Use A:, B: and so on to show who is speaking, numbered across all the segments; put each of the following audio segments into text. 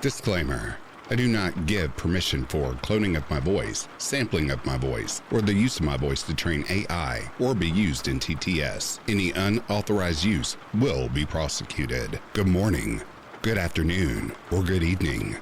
A: Disclaimer: I do not give permission for cloning of my voice, sampling of my voice, or the use of my voice to train AI or be used in TTS. Any unauthorized use will be prosecuted. Good morning, good afternoon, or good evening.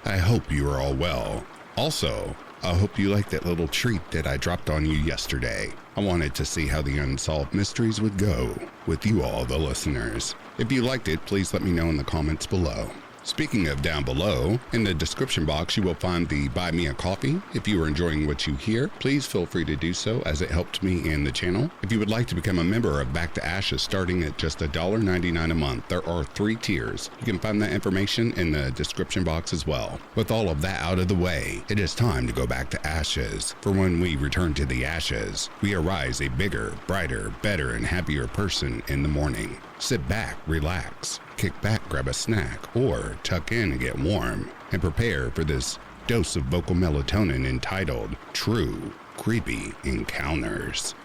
A: I hope you are all well. Also, I hope you like that little treat that I dropped on you yesterday. I wanted to see how the unsolved mysteries would go with you all, the listeners. If you liked it, please let me know in the comments below. Speaking of down below, in the description box you will find the Buy Me a Coffee. If you are enjoying what you hear, please feel free to do so, as it helps me and the channel. If you would like to become a member of Back to Ashes starting at just $1.99 a month, there are 3 tiers. You can find that information in the description box as well. With all of that out of the way, it is time to go back to ashes. For when we return to the ashes, we arise a bigger, brighter, better, and happier person in the morning. Sit back, relax, kick back, grab a snack, or tuck in and get warm, and prepare for this dose of vocal melatonin entitled True Creepy Encounters.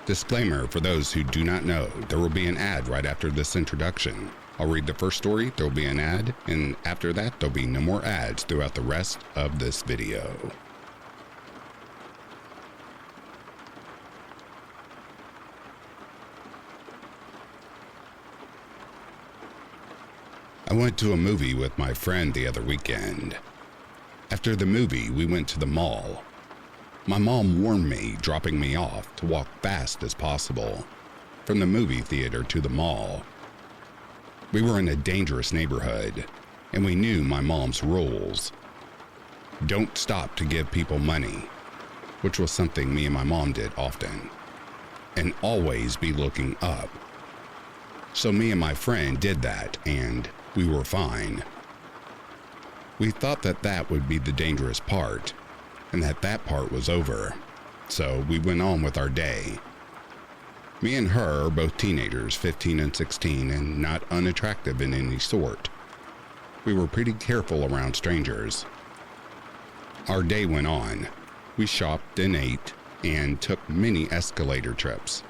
A: Disclaimer: for those who do not know, there will be an ad right after this introduction. I'll read the first story, there will be an ad, and after that there'll be no more ads throughout the rest of this video. I went to a movie with my friend the other weekend. After the movie, we went to the mall. My mom warned me, dropping me off to walk fast as possible from the movie theater to the mall. We were in a dangerous neighborhood, and we knew my mom's rules. Don't stop to give people money, which was something me and my mom did often, and always be looking up. So me and my friend did that, and we were fine. We thought that that would be the dangerous part, and that part was over, so we went on with our day. Me and her are both teenagers, 15 and 16, and not unattractive in any sort. We were pretty careful around strangers. Our day went on. We shopped and ate, and took many escalator trips.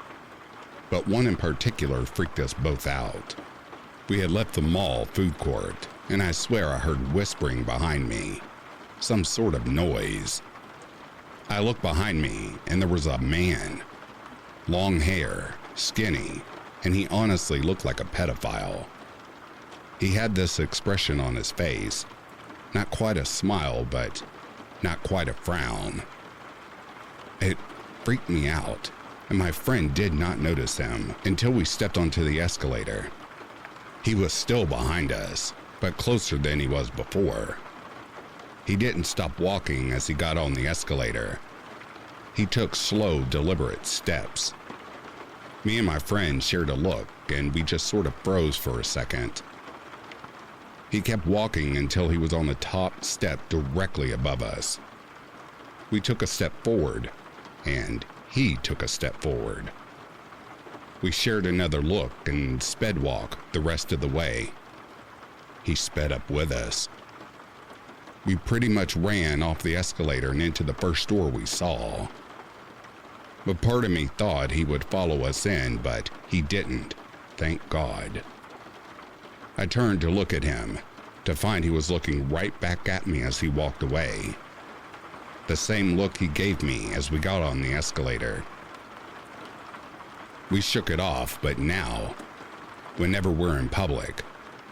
A: But one in particular freaked us both out. We had left the mall food court, and I swear I heard whispering behind me. Some sort of noise. I looked behind me, and there was a man. Long hair, skinny, and he honestly looked like a pedophile. He had this expression on his face. Not quite a smile, but not quite a frown. It freaked me out, and my friend did not notice him until we stepped onto the escalator. He was still behind us, but closer than he was before. He didn't stop walking as he got on the escalator. He took slow, deliberate steps. Me and my friend shared a look, and we just sort of froze for a second. He kept walking until he was on the top step directly above us. We took a step forward, and he took a step forward. We shared another look and sped walk the rest of the way. He sped up with us. We pretty much ran off the escalator and into the first store we saw. But part of me thought he would follow us in, but he didn't, thank God. I turned to look at him, to find he was looking right back at me as he walked away. The same look he gave me as we got on the escalator. We shook it off, but now, whenever we're in public,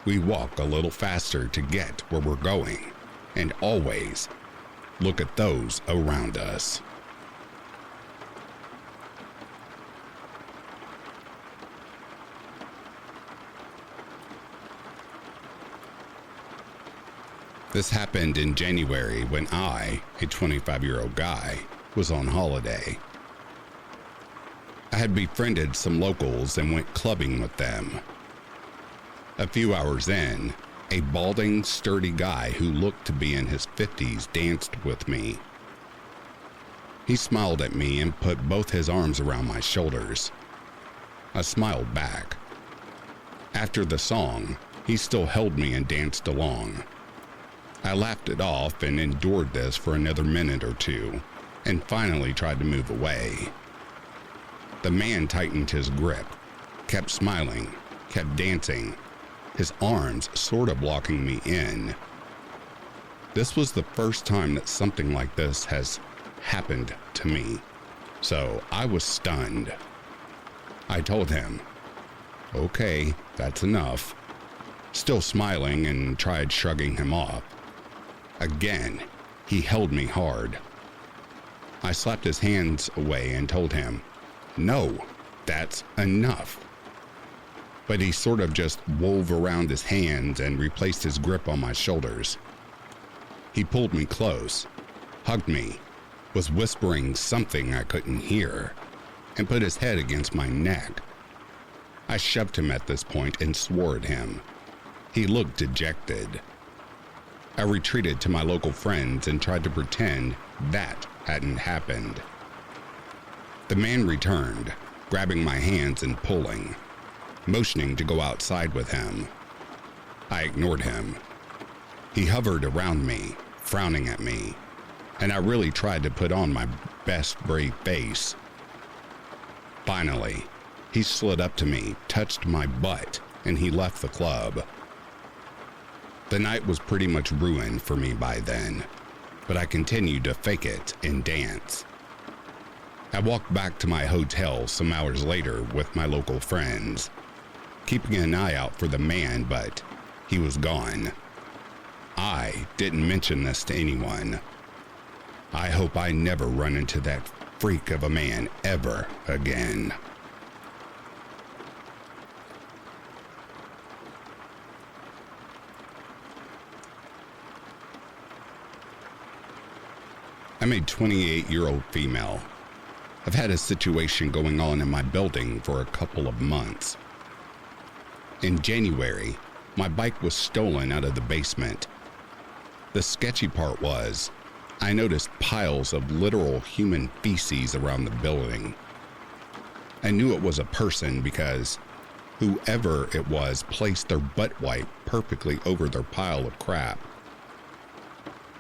A: we walk a little faster to get where we're going, and always look at those around us. This happened in January when I, a 25-year-old guy, was on holiday. I had befriended some locals and went clubbing with them. A few hours in, a balding, sturdy guy who looked to be in his 50s danced with me. He smiled at me and put both his arms around my shoulders. I smiled back. After the song, he still held me and danced along. I laughed it off and endured this for another minute or two, and finally tried to move away. The man tightened his grip, kept smiling, kept dancing, his arms sort of blocking me in. This was the first time that something like this has happened to me, so I was stunned. I told him, "Okay, that's enough," still smiling, and tried shrugging him off. Again, he held me hard. I slapped his hands away and told him, "No, that's enough." But he sort of just wove around his hands and replaced his grip on my shoulders. He pulled me close, hugged me, was whispering something I couldn't hear, and put his head against my neck. I shoved him at this point and swore at him. He looked dejected. I retreated to my local friends and tried to pretend that hadn't happened. The man returned, grabbing my hands and pulling, motioning to go outside with him. I ignored him. He hovered around me, frowning at me, and I really tried to put on my best brave face. Finally, he slid up to me, touched my butt, and he left the club. The night was pretty much ruined for me by then, but I continued to fake it and dance. I walked back to my hotel some hours later with my local friends, keeping an eye out for the man, but he was gone. I didn't mention this to anyone. I hope I never run into that freak of a man ever again. I'm a 28-year-old female. I've had a situation going on in my building for a couple of months. In January, my bike was stolen out of the basement. The sketchy part was, I noticed piles of literal human feces around the building. I knew it was a person because whoever it was placed their butt wipe perfectly over their pile of crap.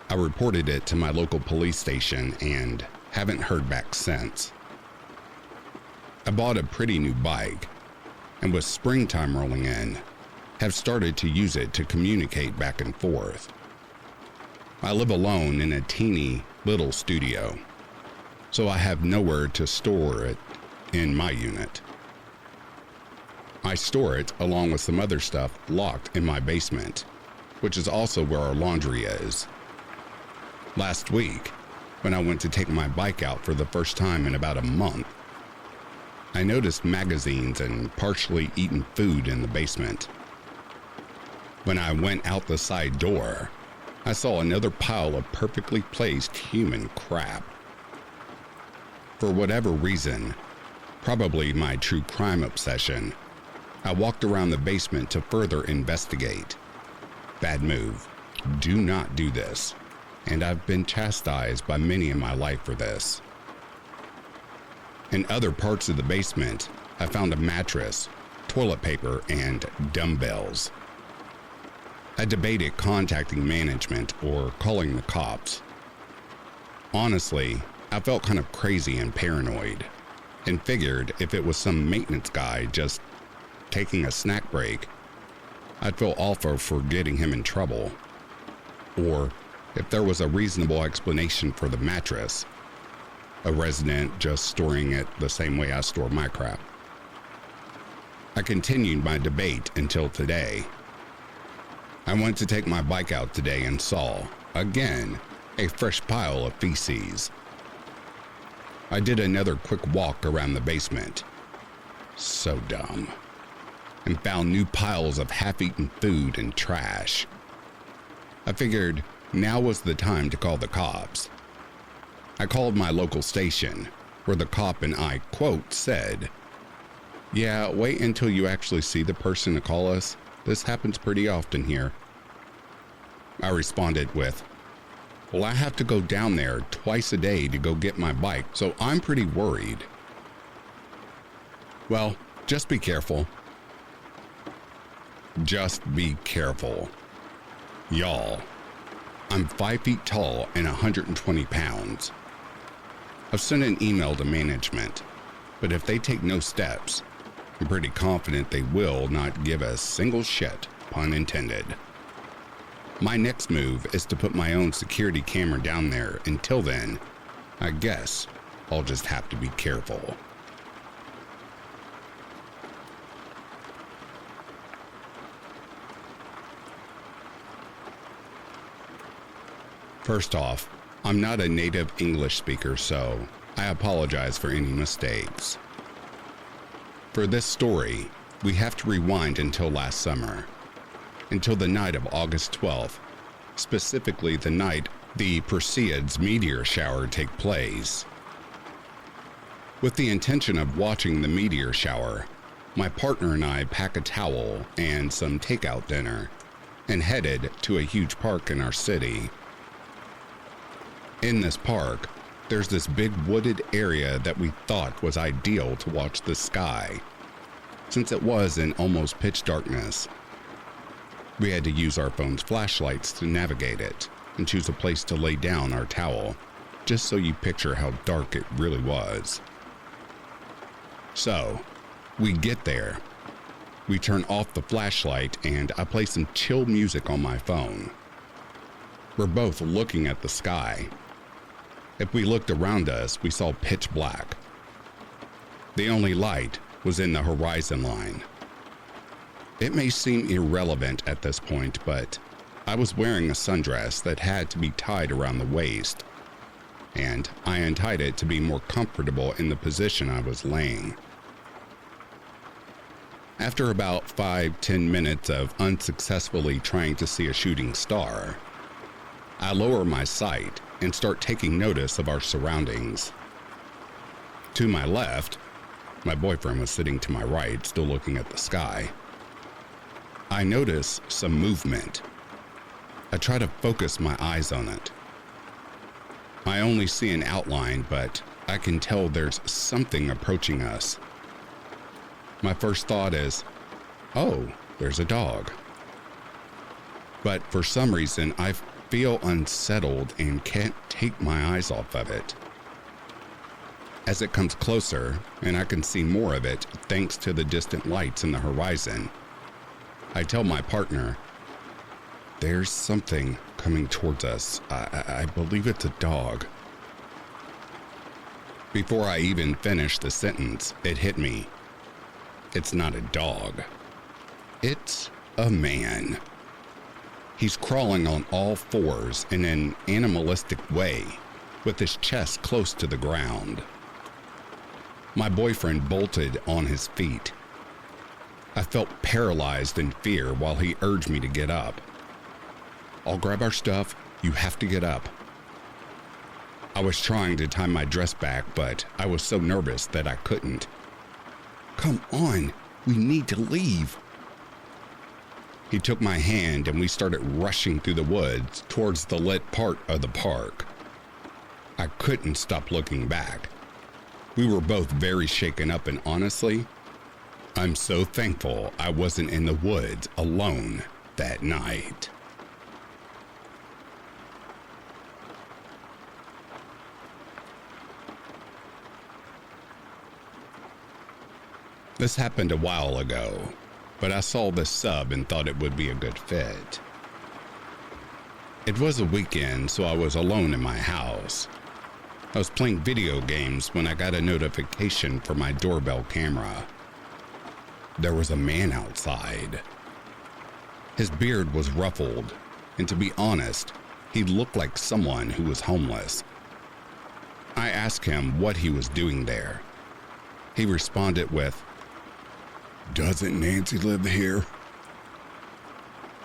A: I reported it to my local police station and haven't heard back since. I bought a pretty new bike, and with springtime rolling in, have started to use it to communicate back and forth. I live alone in a teeny little studio, so I have nowhere to store it in my unit. I store it along with some other stuff locked in my basement, which is also where our laundry is. Last week, when I went to take my bike out for the first time in about a month, I noticed magazines and partially eaten food in the basement. When I went out the side door, I saw another pile of perfectly placed human crap. For whatever reason, probably my true crime obsession, I walked around the basement to further investigate. Bad move. Do not do this. And I've been chastised by many in my life for this. In other parts of the basement, I found a mattress, toilet paper, and dumbbells. I debated contacting management or calling the cops. Honestly, I felt kind of crazy and paranoid, and figured if it was some maintenance guy just taking a snack break, I'd feel awful for getting him in trouble. Or if there was a reasonable explanation for the mattress, a resident just storing it the same way I store my crap. I continued my debate until today. I went to take my bike out today and saw, again, a fresh pile of feces. I did another quick walk around the basement. So dumb. And found new piles of half-eaten food and trash. I figured now was the time to call the cops. I called my local station, where the cop and I, quote, said, "Yeah, wait until you actually see the person to call us. This happens pretty often here." I responded with, "Well, I have to go down there twice a day to go get my bike, so I'm pretty worried." Well, just be careful. Just be careful. Y'all, I'm 5 feet tall and 120 pounds. I've sent an email to management, but if they take no steps, I'm pretty confident they will not give a single shit, pun intended. My next move is to put my own security camera down there. Until then, I guess I'll just have to be careful. First off, I'm not a native English speaker, so I apologize for any mistakes. For this story, we have to rewind until last summer, until the night of August 12th, specifically the night the Perseids meteor shower take place. With the intention of watching the meteor shower, my partner and I pack a towel and some takeout dinner and headed to a huge park in our city. In this park, there's this big wooded area that we thought was ideal to watch the sky, since it was in almost pitch darkness. We had to use our phone's flashlights to navigate it and choose a place to lay down our towel, just so you picture how dark it really was. So, we get there. We turn off the flashlight and I play some chill music on my phone. We're both looking at the sky. If we looked around us, we saw pitch black. The only light was in the horizon line. It may seem irrelevant at this point, but I was wearing a sundress that had to be tied around the waist, and I untied it to be more comfortable in the position I was laying. After about 5-10 minutes of unsuccessfully trying to see a shooting star, I lower my sight and start taking notice of our surroundings. To my left, my boyfriend was sitting to my right, still looking at the sky. I notice some movement. I try to focus my eyes on it. I only see an outline, but I can tell there's something approaching us. My first thought is, oh, there's a dog. But for some reason, I feel unsettled and can't take my eyes off of it. As it comes closer, and I can see more of it thanks to the distant lights in the horizon, I tell my partner, there's something coming towards us. I believe it's a dog. Before I even finish the sentence, it hit me. It's not a dog. It's a man. He's crawling on all fours in an animalistic way, with his chest close to the ground. My boyfriend bolted on his feet. I felt paralyzed in fear while he urged me to get up. I'll grab our stuff, you have to get up. I was trying to tie my dress back, but I was so nervous that I couldn't. Come on, we need to leave. He took my hand and we started rushing through the woods towards the lit part of the park. I couldn't stop looking back. We were both very shaken up, and honestly, I'm so thankful I wasn't in the woods alone that night. This happened a while ago, but I saw this sub and thought it would be a good fit. It was a weekend, so I was alone in my house. I was playing video games when I got a notification from my doorbell camera. There was a man outside. His beard was ruffled, and to be honest, he looked like someone who was homeless. I asked him what he was doing there. He responded with, "Doesn't Nancy live here?"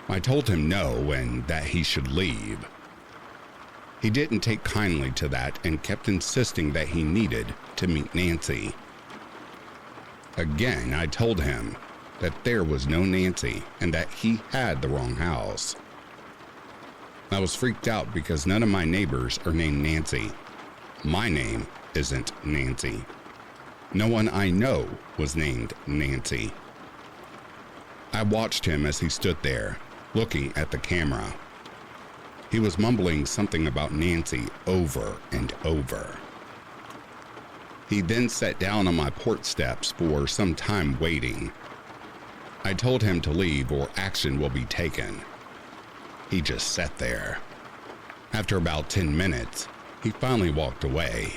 A: I told him no and that he should leave. He didn't take kindly to that and kept insisting that he needed to meet Nancy. Again, I told him that there was no Nancy and that he had the wrong house. I was freaked out because none of my neighbors are named Nancy. My name isn't Nancy. No one I know was named Nancy. I watched him as he stood there, looking at the camera. He was mumbling something about Nancy over and over. He then sat down on my porch steps for some time waiting. I told him to leave or action will be taken. He just sat there. After about 10 minutes, he finally walked away.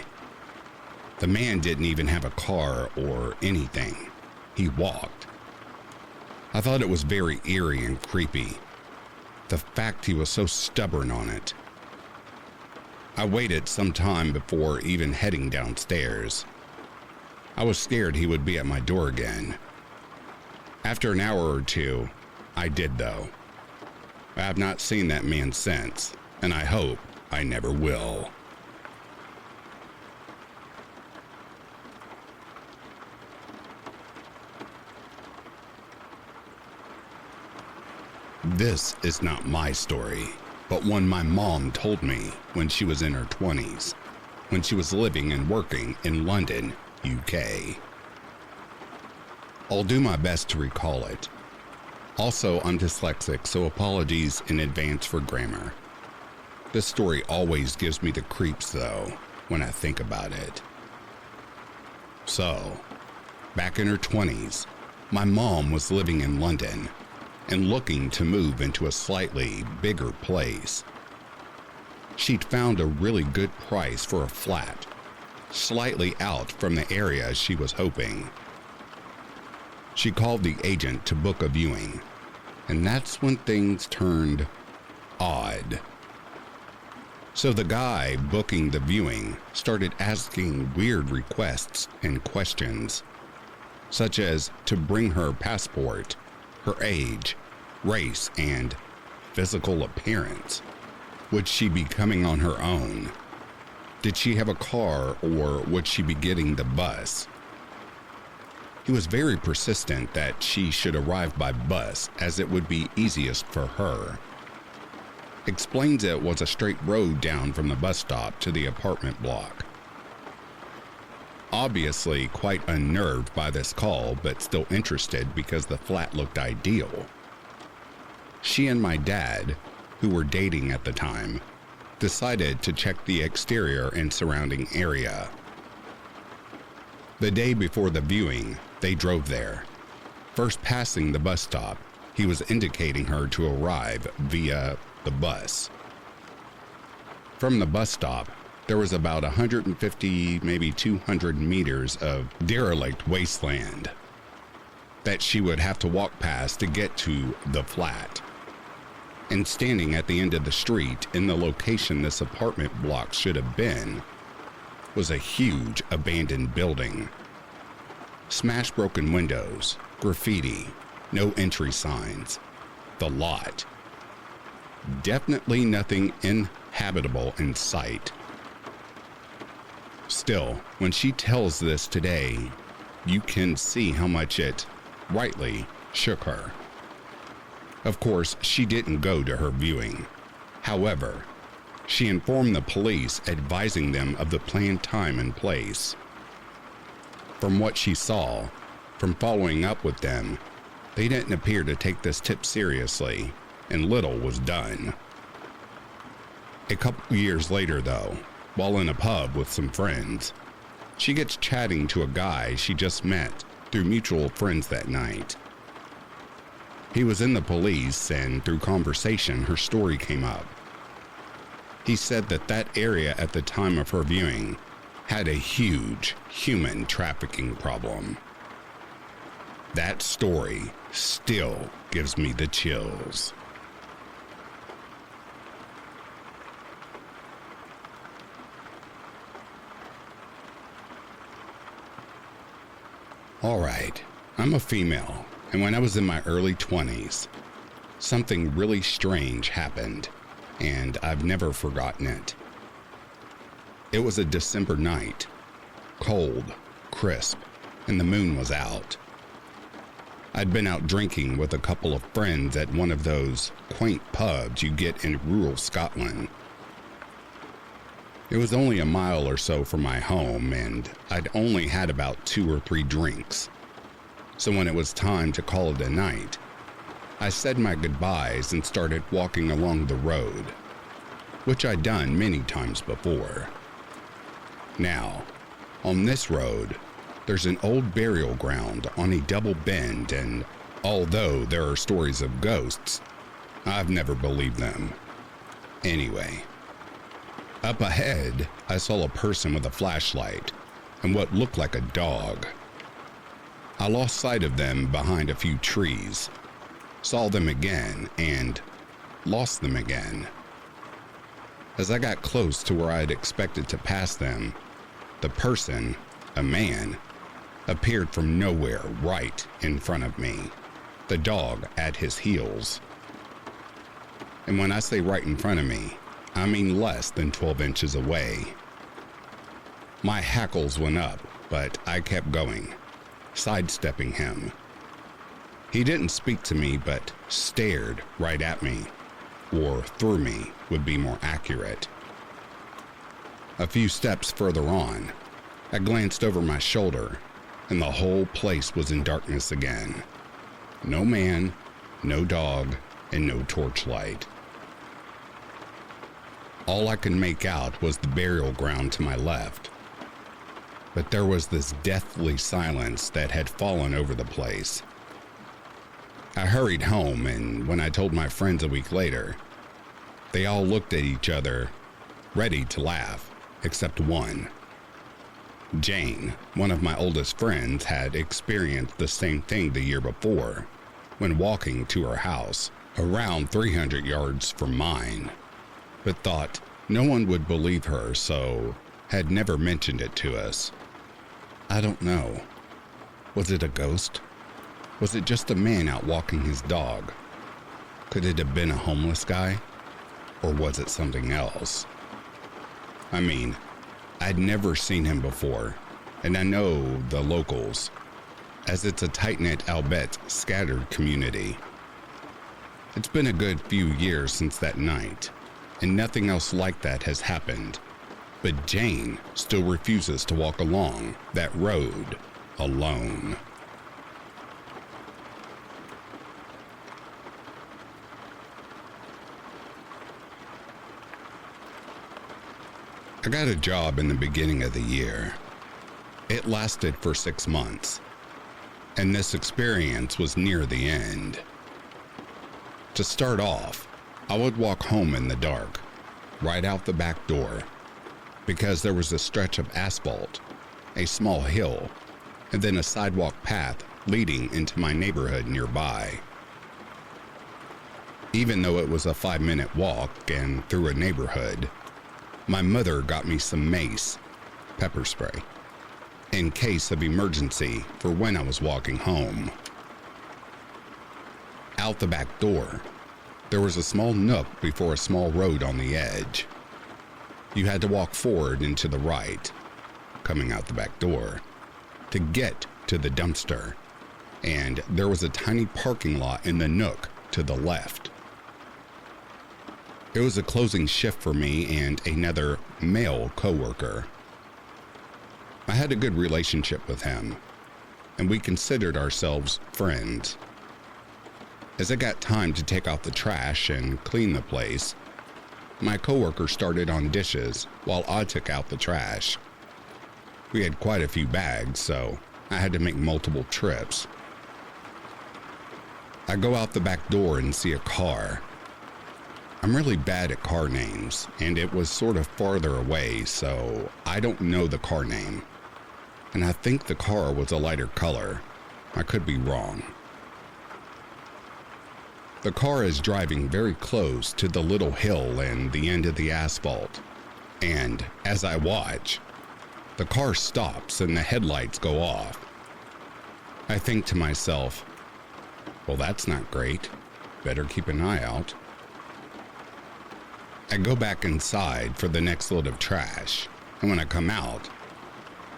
A: The man didn't even have a car or anything. He walked. I thought it was very eerie and creepy. The fact he was so stubborn on it. I waited some time before even heading downstairs. I was scared he would be at my door again. After an hour or two, I did though. I have not seen that man since, and I hope I never will. This is not my story, but one my mom told me when she was in her 20s, when she was living and working in London, UK. I'll do my best to recall it. Also, I'm dyslexic, so apologies in advance for grammar. This story always gives me the creeps, though, when I think about it. So, back in her 20s, my mom was living in London and looking to move into a slightly bigger place. She'd found a really good price for a flat, slightly out from the area she was hoping. She called the agent to book a viewing, and that's when things turned odd. So the guy booking the viewing started asking weird requests and questions, such as to bring her passport, her age, race, and physical appearance. Would she be coming on her own? Did she have a car, or would she be getting the bus? He was very persistent that she should arrive by bus as it would be easiest for her. Explains it was a straight road down from the bus stop to the apartment block. Obviously quite unnerved by this call, but still interested because the flat looked ideal. She and my dad, who were dating at the time, decided to check the exterior and surrounding area. The day before the viewing, they drove there. First passing the bus stop, he was indicating her to arrive via the bus. From the bus stop, there was about 150, maybe 200 meters of derelict wasteland that she would have to walk past to get to the flat. And standing at the end of the street in the location this apartment block should have been was a huge abandoned building. Smashed broken windows, graffiti, no entry signs. The lot. Definitely nothing inhabitable in sight. Still, when she tells this today, you can see how much it, rightly, shook her. Of course, she didn't go to her viewing. However, she informed the police, advising them of the planned time and place. From what she saw, from following up with them, they didn't appear to take this tip seriously, and little was done. A couple years later, though, while in a pub with some friends, she gets chatting to a guy she just met through mutual friends that night. He was in the police, and through conversation, her story came up. He said that area at the time of her viewing had a huge human trafficking problem. That story still gives me the chills. All right, I'm a female, and when I was in my early 20s, something really strange happened, and I've never forgotten it. It was a December night, cold, crisp, and the moon was out. I'd been out drinking with a couple of friends at one of those quaint pubs you get in rural Scotland. It was only a mile or so from my home, and I'd only had about 2 or 3 drinks. So when it was time to call it a night, I said my goodbyes and started walking along the road, which I'd done many times before. Now, on this road, there's an old burial ground on a double bend, and although there are stories of ghosts, I've never believed them. Anyway, up ahead, I saw a person with a flashlight and what looked like a dog. I lost sight of them behind a few trees, saw them again, and lost them again. As I got close to where I had expected to pass them, the person, a man, appeared from nowhere right in front of me, the dog at his heels. And when I say right in front of me, I mean less than 12 inches away. My hackles went up, but I kept going, sidestepping him. He didn't speak to me, but stared right at me, or through me would be more accurate. A few steps further on, I glanced over my shoulder, and the whole place was in darkness again. No man, no dog, and no torchlight. All I could make out was the burial ground to my left. But there was this deathly silence that had fallen over the place. I hurried home, and when I told my friends a week later, they all looked at each other, ready to laugh, except one. Jane, one of my oldest friends, had experienced the same thing the year before when walking to her house around 300 yards from mine, but thought no one would believe her, so had never mentioned it to us. I don't know. Was it a ghost? Was it just a man out walking his dog? Could it have been a homeless guy? Or was it something else? I mean, I'd never seen him before, and I know the locals, as it's a tight-knit, albeit scattered community. It's been a good few years since that night, and nothing else like that has happened. But Jane still refuses to walk along that road alone. I got a job in the beginning of the year. It lasted for 6 months, and this experience was near the end. To start off, I would walk home in the dark, right out the back door, because there was a stretch of asphalt, a small hill, and then a sidewalk path leading into my neighborhood nearby. Even though it was a 5-minute walk and through a neighborhood, my mother got me some mace, pepper spray, in case of emergency for when I was walking home. Out the back door, there was a small nook before a small road on the edge. You had to walk forward and to the right, coming out the back door, to get to the dumpster, and there was a tiny parking lot in the nook to the left. It was a closing shift for me and another male coworker. I had a good relationship with him, and we considered ourselves friends. As it got time to take out the trash and clean the place, my coworker started on dishes while I took out the trash. We had quite a few bags, so I had to make multiple trips. I go out the back door and see a car. I'm really bad at car names, and it was sort of farther away, so I don't know the car name. And I think the car was a lighter color. I could be wrong. The car is driving very close to the little hill and the end of the asphalt, and as I watch, the car stops and the headlights go off. I think to myself, well, that's not great. Better keep an eye out. I go back inside for the next load of trash, and when I come out,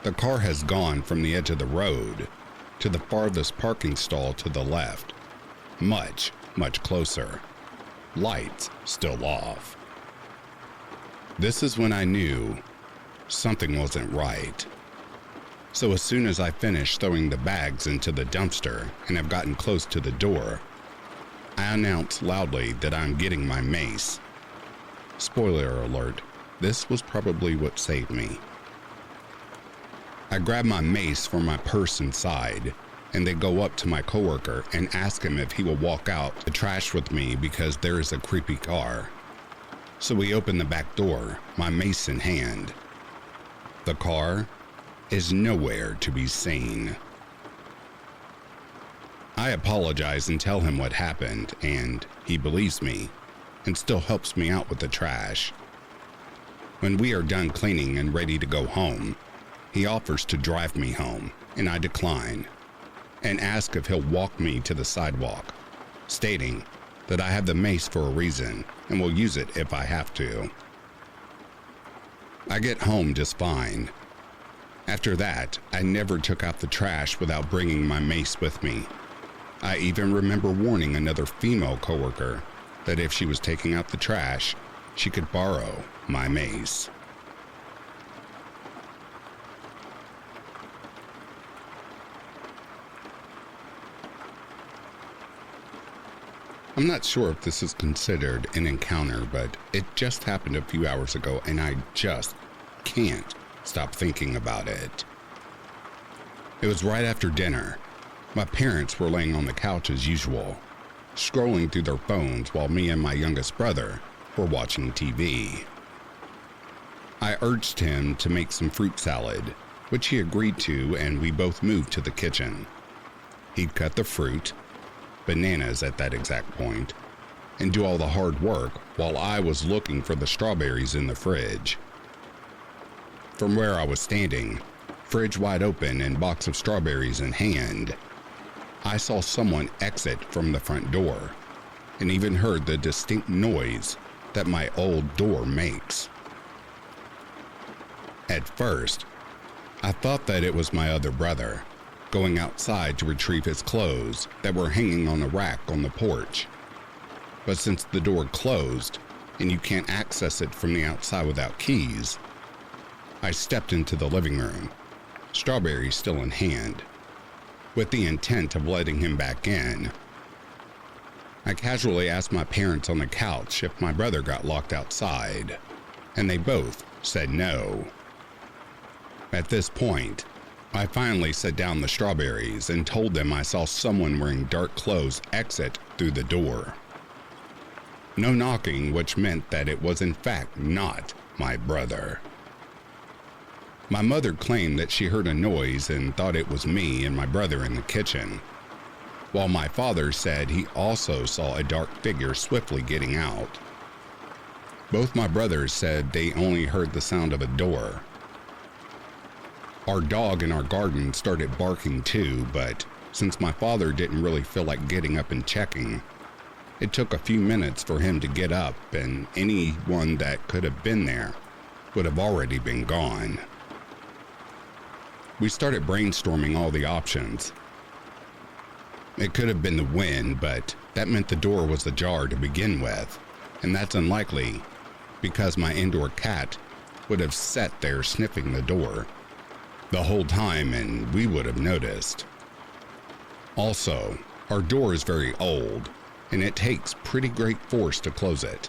A: the car has gone from the edge of the road to the farthest parking stall to the left, much closer. Lights still off. This is when I knew something wasn't right. So as soon as I finished throwing the bags into the dumpster and have gotten close to the door, I announced loudly that I'm getting my mace. Spoiler alert, this was probably what saved me. I grabbed my mace from my purse inside and then go up to my coworker and ask him if he will walk out the trash with me because there is a creepy car. So we open the back door, my mace in hand. The car is nowhere to be seen. I apologize and tell him what happened, and he believes me and still helps me out with the trash. When we are done cleaning and ready to go home, he offers to drive me home, and I decline and ask if he'll walk me to the sidewalk, stating that I have the mace for a reason and will use it if I have to. I get home just fine. After that, I never took out the trash without bringing my mace with me. I even remember warning another female coworker that if she was taking out the trash, she could borrow my mace. I'm not sure if this is considered an encounter, but it just happened a few hours ago and I just can't stop thinking about it. It was right after dinner. My parents were laying on the couch as usual, scrolling through their phones while me and my youngest brother were watching TV. I urged him to make some fruit salad, which he agreed to, and we both moved to the kitchen. He'd cut the fruit, bananas at that exact point, and do all the hard work while I was looking for the strawberries in the fridge. From where I was standing, fridge wide open and box of strawberries in hand, I saw someone exit from the front door and even heard the distinct noise that my old door makes. At first, I thought that it was my other brother going outside to retrieve his clothes that were hanging on a rack on the porch. But since the door closed and you can't access it from the outside without keys, I stepped into the living room, strawberries still in hand, with the intent of letting him back in. I casually asked my parents on the couch if my brother got locked outside, and they both said no. At this point, I finally set down the strawberries and told them I saw someone wearing dark clothes exit through the door. No knocking, which meant that it was in fact not my brother. My mother claimed that she heard a noise and thought it was me and my brother in the kitchen, while my father said he also saw a dark figure swiftly getting out. Both my brothers said they only heard the sound of a door. Our dog in our garden started barking too, but since my father didn't really feel like getting up and checking, it took a few minutes for him to get up, and anyone that could have been there would have already been gone. We started brainstorming all the options. It could have been the wind, but that meant the door was ajar to begin with, and that's unlikely because my indoor cat would have sat there sniffing the door the whole time and we would have noticed. Also, our door is very old and it takes pretty great force to close it.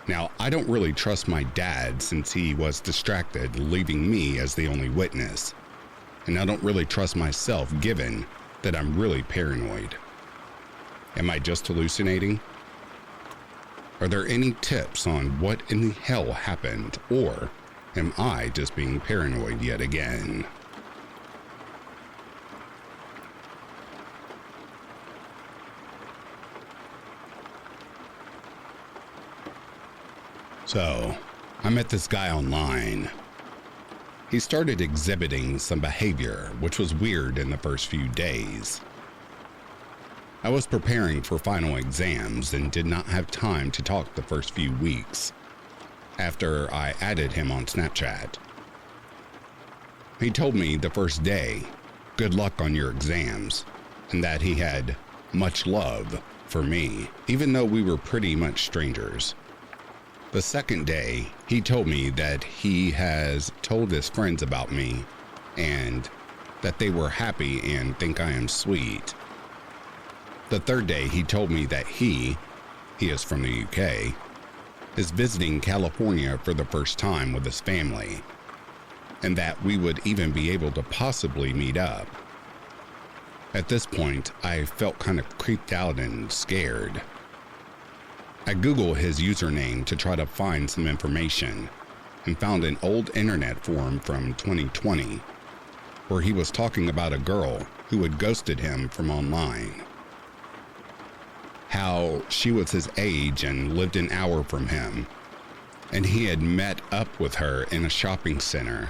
A: Now, I don't really trust my dad since he was distracted, leaving me as the only witness. And I don't really trust myself given that I'm really paranoid. Am I just hallucinating? Are there any tips on what in the hell happened, or am I just being paranoid yet again? So, I met this guy online. He started exhibiting some behavior which was weird in the first few days. I was preparing for final exams and did not have time to talk the first few weeks after I added him on Snapchat. He told me the first day, good luck on your exams, and that he had much love for me, even though we were pretty much strangers. The second day, he told me that he has told his friends about me and that they were happy and think I am sweet. The third day, he told me that he is from the UK, is visiting California for the first time with his family, and that we would even be able to possibly meet up. At this point, I felt kind of creeped out and scared. I Googled his username to try to find some information and found an old internet forum from 2020 where he was talking about a girl who had ghosted him from online. How she was his age and lived an hour from him, and he had met up with her in a shopping center,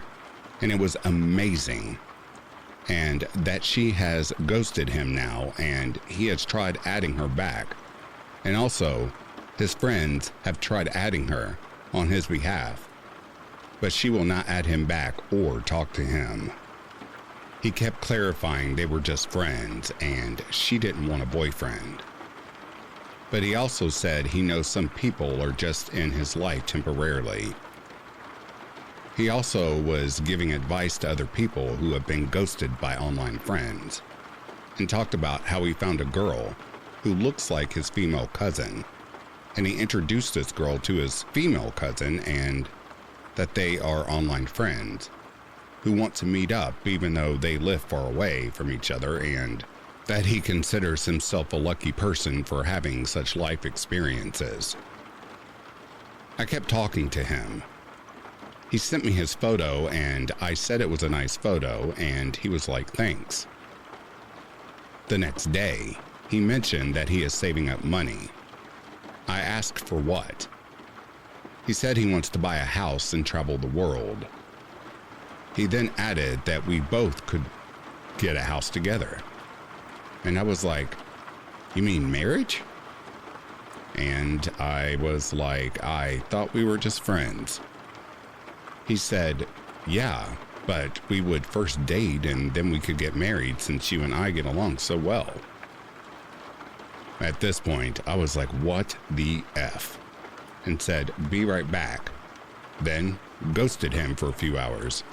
A: and it was amazing. And that she has ghosted him now, and he has tried adding her back. And also, his friends have tried adding her on his behalf, but she will not add him back or talk to him. He kept clarifying they were just friends and she didn't want a boyfriend. But he also said he knows some people are just in his life temporarily. He also was giving advice to other people who have been ghosted by online friends, and talked about how he found a girl who looks like his female cousin, and he introduced this girl to his female cousin, and that they are online friends who want to meet up even though they live far away from each other, and that he considers himself a lucky person for having such life experiences. I kept talking to him. He sent me his photo and I said it was a nice photo, and he was like, thanks. The next day, he mentioned that he is saving up money. I asked for what. He said he wants to buy a house and travel the world. He then added that we both could get a house together. And I was like, you mean marriage? And I was like, I thought we were just friends. He said, yeah, but we would first date and then we could get married since you and I get along so well. At this point, I was like, what the F? And said, be right back. Then ghosted him for a few hours.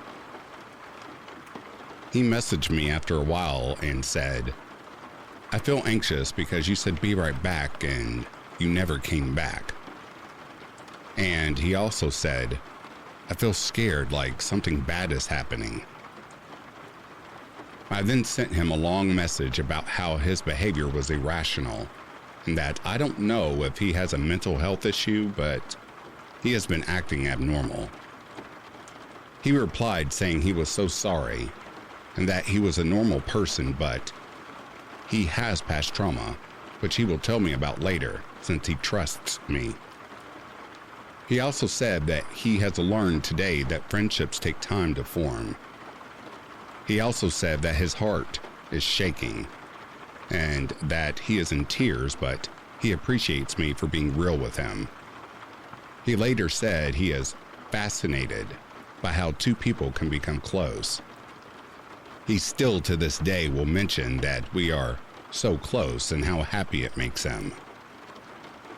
A: He messaged me after a while and said, I feel anxious because you said be right back and you never came back. And he also said, I feel scared like something bad is happening. I then sent him a long message about how his behavior was irrational and that I don't know if he has a mental health issue, but he has been acting abnormal. He replied saying he was so sorry and that he was a normal person, but he has past trauma, which he will tell me about later since he trusts me. He also said that he has learned today that friendships take time to form. He also said that his heart is shaking and that he is in tears, but he appreciates me for being real with him. He later said he is fascinated by how two people can become close. He still to this day will mention that we are so close and how happy it makes him.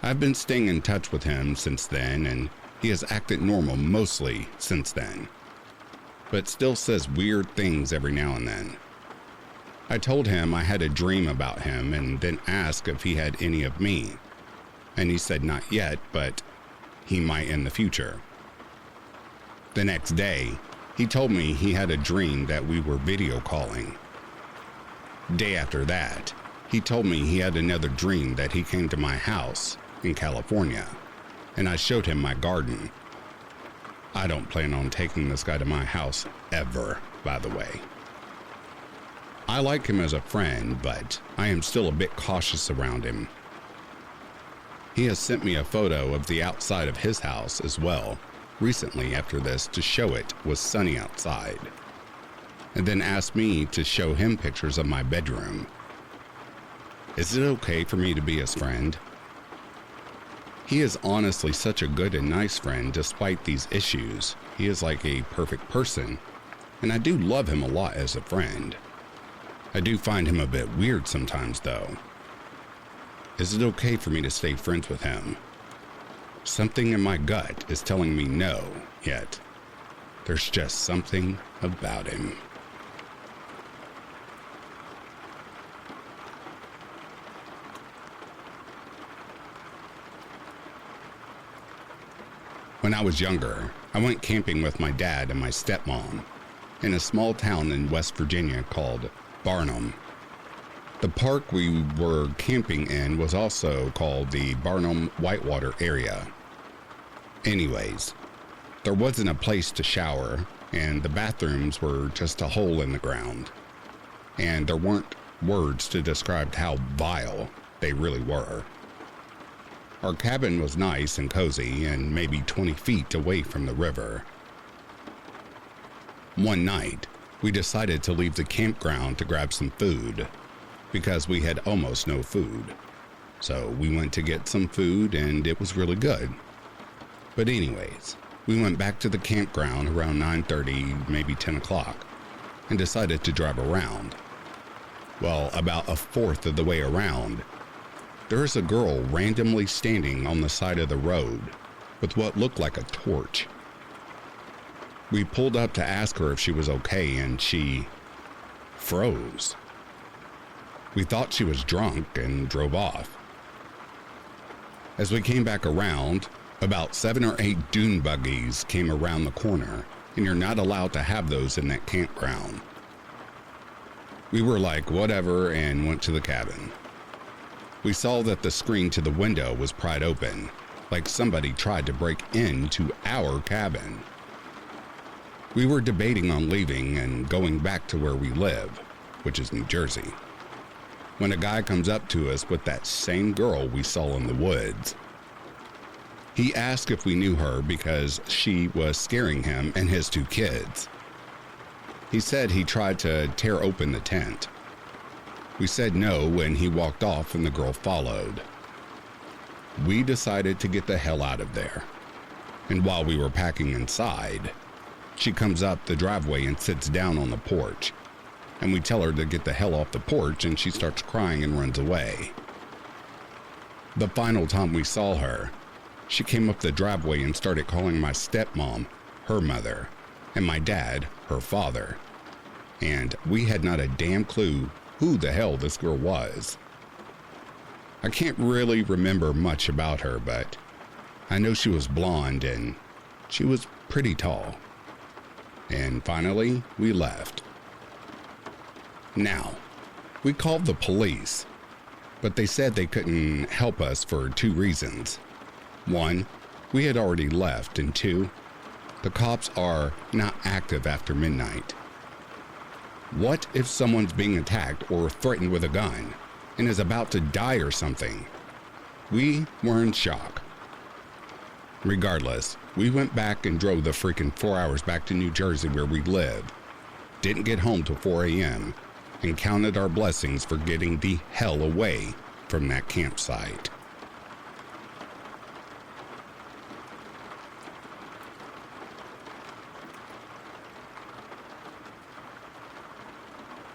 A: I've been staying in touch with him since then, and he has acted normal mostly since then, but still says weird things every now and then. I told him I had a dream about him and then asked if he had any of me, and he said not yet, but he might in the future. The next day, he told me he had a dream that we were video calling. Day after that, he told me he had another dream that he came to my house in California, and I showed him my garden. I don't plan on taking this guy to my house ever, by the way. I like him as a friend, but I am still a bit cautious around him. He has sent me a photo of the outside of his house as well, recently after this to show it was sunny outside, and then asked me to show him pictures of my bedroom. Is it okay for me to be his friend? He is honestly such a good and nice friend despite these issues. He is like a perfect person, and I do love him a lot as a friend. I do find him a bit weird sometimes though. Is it okay for me to stay friends with him? Something in my gut is telling me no, yet there's just something about him. When I was younger, I went camping with my dad and my stepmom in a small town in West Virginia called Barnum. The park we were camping in was also called the Barnum Whitewater area. Anyways, there wasn't a place to shower, and the bathrooms were just a hole in the ground. And there weren't words to describe how vile they really were. Our cabin was nice and cozy and maybe 20 feet away from the river. One night, we decided to leave the campground to grab some food because we had almost no food. So we went to get some food and it was really good. But anyways, we went back to the campground around 9:30, maybe 10 o'clock, and decided to drive around. Well, about a fourth of the way around, there's a girl randomly standing on the side of the road with what looked like a torch. We pulled up to ask her if she was okay, and she froze. We thought she was drunk and drove off. As we came back around, about 7 or 8 dune buggies came around the corner, and you're not allowed to have those in that campground. We were like, whatever, and went to the cabin. We saw that the screen to the window was pried open, like somebody tried to break into our cabin. We were debating on leaving and going back to where we live, which is New Jersey, when a guy comes up to us with that same girl we saw in the woods. He asked if we knew her because she was scaring him and his 2 kids. He said he tried to tear open the tent. We said no when he walked off and the girl followed. We decided to get the hell out of there. And while we were packing inside, she comes up the driveway and sits down on the porch. And we tell her to get the hell off the porch, and she starts crying and runs away. The final time we saw her, she came up the driveway and started calling my stepmom her mother, and my dad her father. And we had not a damn clue who the hell this girl was. I can't really remember much about her, but I know she was blonde and she was pretty tall. And finally, we left. Now, we called the police, but they said they couldn't help us for 2 reasons. 1, we had already left, and 2, the cops are not active after midnight. What if someone's being attacked or threatened with a gun and is about to die or something? We were in shock. Regardless, we went back and drove the freaking 4 hours back to New Jersey where we live, didn't get home till 4 a.m., and counted our blessings for getting the hell away from that campsite.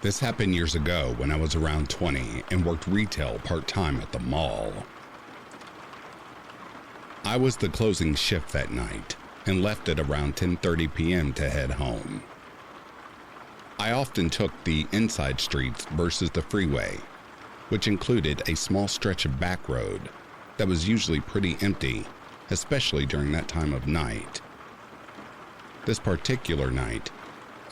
A: This happened years ago when I was around 20 and worked retail part-time at the mall. I was the closing shift that night and left at around 10:30 p.m. to head home. I often took the inside streets versus the freeway, which included a small stretch of back road that was usually pretty empty, especially during that time of night. This particular night,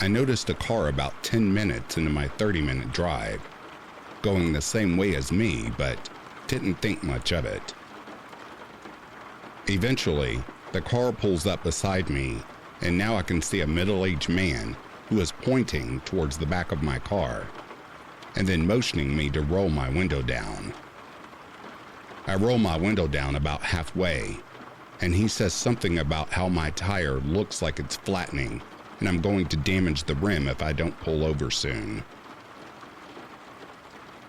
A: I noticed a car about 10 minutes into my 30-minute drive, going the same way as me, but didn't think much of it. Eventually, the car pulls up beside me, and now I can see a middle-aged man who is pointing towards the back of my car, and then motioning me to roll my window down. I roll my window down about halfway, and he says something about how my tire looks like it's flattening, and I'm going to damage the rim if I don't pull over soon.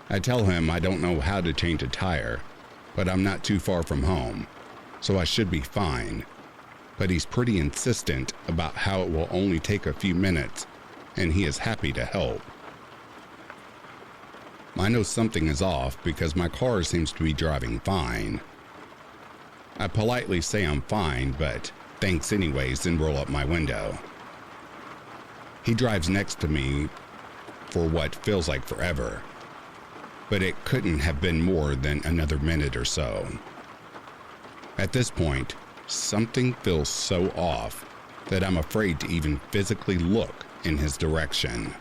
A: I tell him I don't know how to change a tire, but I'm not too far from home, so I should be fine. But he's pretty insistent about how it will only take a few minutes, and he is happy to help. I know something is off because my car seems to be driving fine. I politely say I'm fine, but thanks anyways, and roll up my window. He drives next to me for what feels like forever, but it couldn't have been more than another minute or so. At this point, something feels so off that I'm afraid to even physically look in his direction.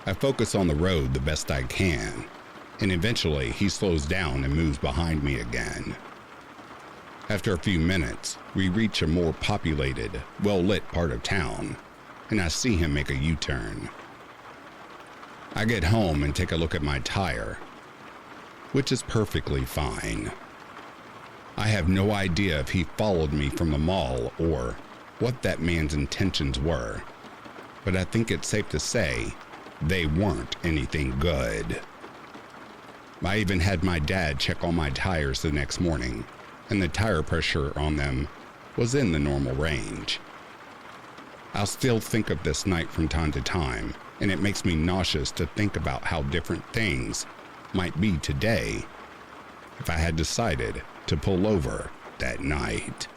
A: I focus on the road the best I can, and eventually he slows down and moves behind me again. After a few minutes, we reach a more populated, well-lit part of town, and I see him make a U-turn. I get home and take a look at my tire, which is perfectly fine. I have no idea if he followed me from the mall or what that man's intentions were, but I think it's safe to say they weren't anything good. I even had my dad check on my tires the next morning, and the tire pressure on them was in the normal range. I'll still think of this night from time to time, and it makes me nauseous to think about how different things might be today if I had decided to pull over that night.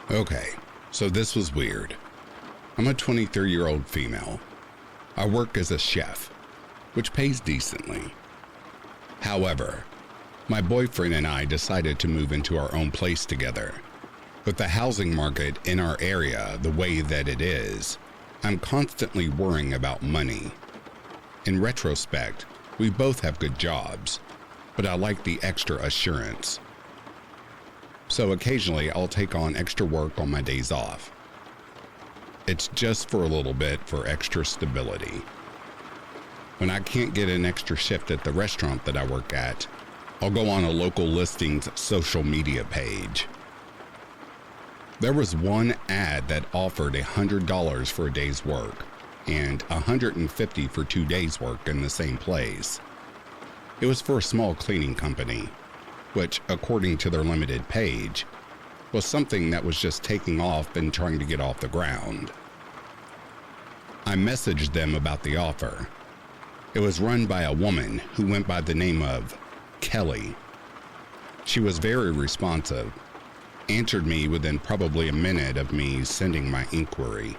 A: Okay, so this was weird. I'm a 23-year-old female. I work as a chef, which pays decently. However, my boyfriend and I decided to move into our own place together. With the housing market in our area the way that it is, I'm constantly worrying about money. In retrospect, we both have good jobs, but I like the extra assurance. So occasionally I'll take on extra work on my days off. It's just for a little bit for extra stability. When I can't get an extra shift at the restaurant that I work at, I'll go on a local listing's social media page. There was one ad that offered $100 for a day's work and $150 for 2 days' work in the same place. It was for a small cleaning company, which, according to their limited page, was something that was just taking off and trying to get off the ground. I messaged them about the offer. It was run by a woman who went by the name of Kelly. She was very responsive, answered me within probably a minute of me sending my inquiry.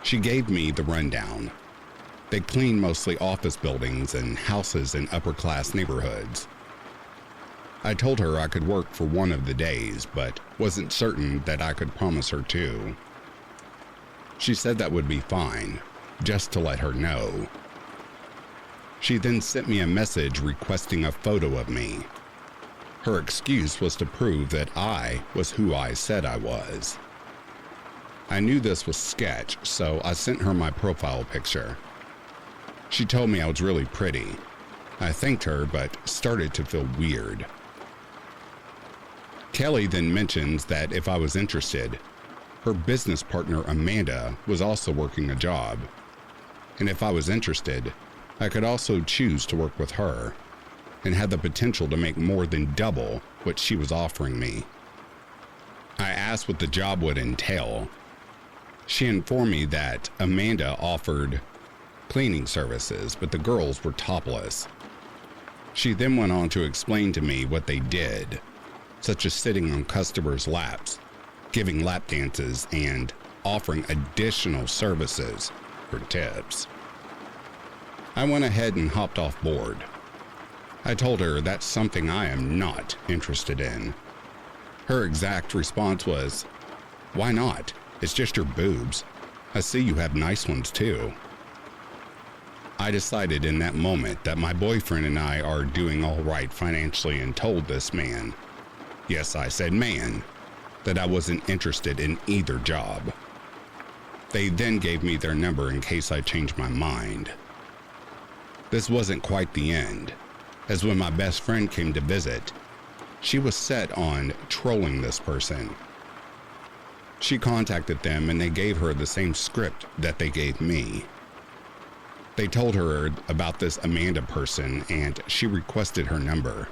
A: She gave me the rundown. They clean mostly office buildings and houses in upper-class neighborhoods. I told her I could work for one of the days, but wasn't certain that I could promise her two. She said that would be fine, just to let her know. She then sent me a message requesting a photo of me. Her excuse was to prove that I was who I said I was. I knew this was sketch, so I sent her my profile picture. She told me I was really pretty. I thanked her, but started to feel weird. Kelly then mentions that if I was interested, her business partner Amanda was also working a job, and if I was interested, I could also choose to work with her and had the potential to make more than double what she was offering me. I asked what the job would entail. She informed me that Amanda offered cleaning services, but the girls were topless. She then went on to explain to me what they did, such as sitting on customers' laps, giving lap dances, and offering additional services for tips. I went ahead and hopped off board. I told her that's something I am not interested in. Her exact response was, "Why not? It's just your boobs. I see you have nice ones too." I decided in that moment that my boyfriend and I are doing all right financially and told this man, yes, I said man, that I wasn't interested in either job. They then gave me their number in case I changed my mind. This wasn't quite the end, as when my best friend came to visit, she was set on trolling this person. She contacted them and they gave her the same script that they gave me. They told her about this Amanda person and she requested her number.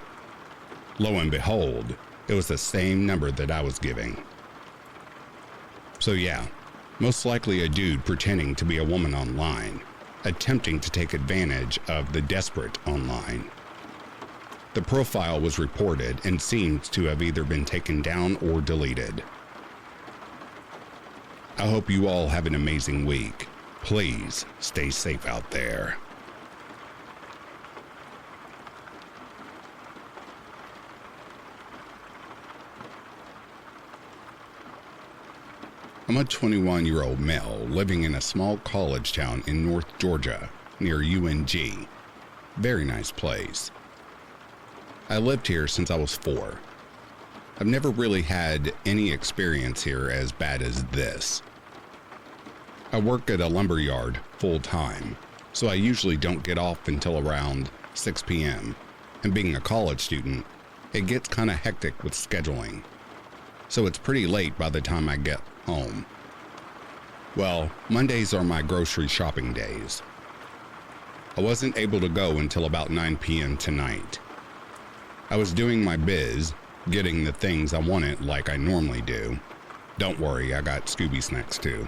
A: Lo and behold, it was the same number that I was giving. So yeah, most likely a dude pretending to be a woman online, attempting to take advantage of the desperate online. The profile was reported and seems to have either been taken down or deleted. I hope you all have an amazing week. Please stay safe out there. I'm a 21-year-old male living in a small college town in North Georgia near UNG. Very nice place. I lived here since I was 4. I've never really had any experience here as bad as this. I work at a lumber yard full time, so I usually don't get off until around 6 p.m. And being a college student, it gets kind of hectic with scheduling. So it's pretty late by the time I get home. Well, Mondays are my grocery shopping days. I wasn't able to go until about 9 p.m. tonight. I was doing my biz, getting the things I wanted like I normally do. Don't worry, I got Scooby snacks too.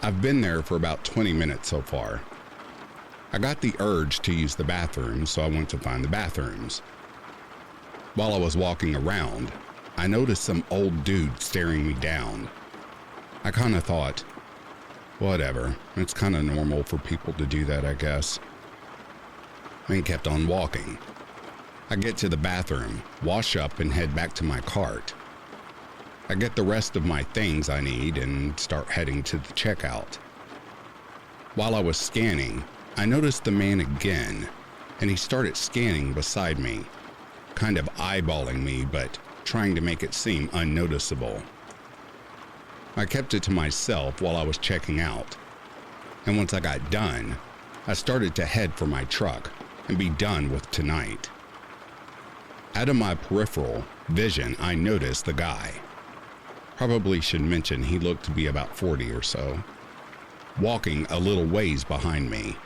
A: I've been there for about 20 minutes so far. I got the urge to use the bathroom, so I went to find the bathrooms. While I was walking around, I noticed some old dude staring me down. I kind of thought, whatever, it's kind of normal for people to do that, I guess. And kept on walking. I get to the bathroom, wash up, and head back to my cart. I get the rest of my things I need and start heading to the checkout. While I was scanning, I noticed the man again, and he started scanning beside me, kind of eyeballing me, but trying to make it seem unnoticeable. I kept it to myself while I was checking out, and once I got done, I started to head for my truck and be done with tonight. Out of my peripheral vision, I noticed the guy. Probably should mention he looked to be about 40 or so, walking a little ways behind me.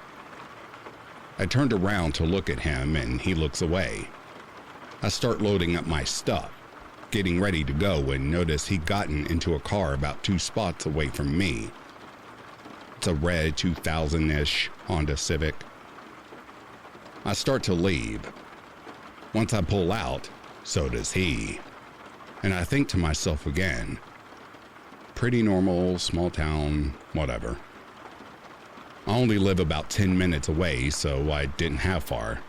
A: I turned around to look at him and he looks away. I start loading up my stuff, getting ready to go, and notice he'd gotten into a car about 2 spots away from me. It's a red 2000-ish Honda Civic. I start to leave. Once I pull out, so does he. And I think to myself again, pretty normal, small town, whatever. I only live about 10 minutes away, so I didn't have far.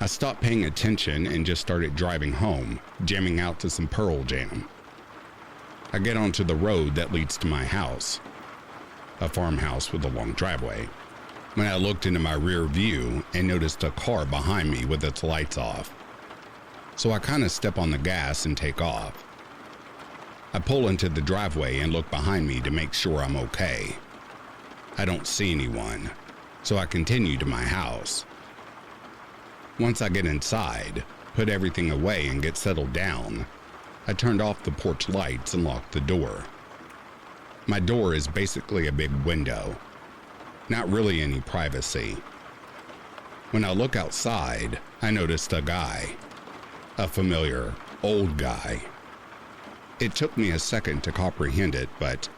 A: I stopped paying attention and just started driving home, jamming out to some Pearl Jam. I get onto the road that leads to my house, a farmhouse with a long driveway, when I looked into my rear view and noticed a car behind me with its lights off. So I kind of step on the gas and take off. I pull into the driveway and look behind me to make sure I'm okay. I don't see anyone, so I continue to my house. Once I get inside, put everything away and get settled down, I turned off the porch lights and locked the door. My door is basically a big window. Not really any privacy. When I look outside, I noticed a guy. A familiar, old guy. It took me a second to comprehend it, but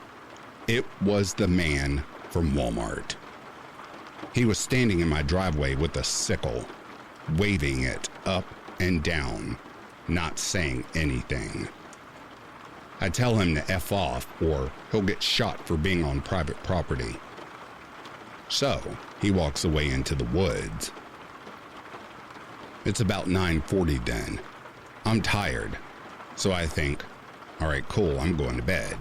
A: it was the man from Walmart. He was standing in my driveway with a sickle, waving it up and down, not saying anything. I tell him to F off or he'll get shot for being on private property. So he walks away into the woods. It's about 9:40 then. I'm tired, so I think, all right, cool, I'm going to bed.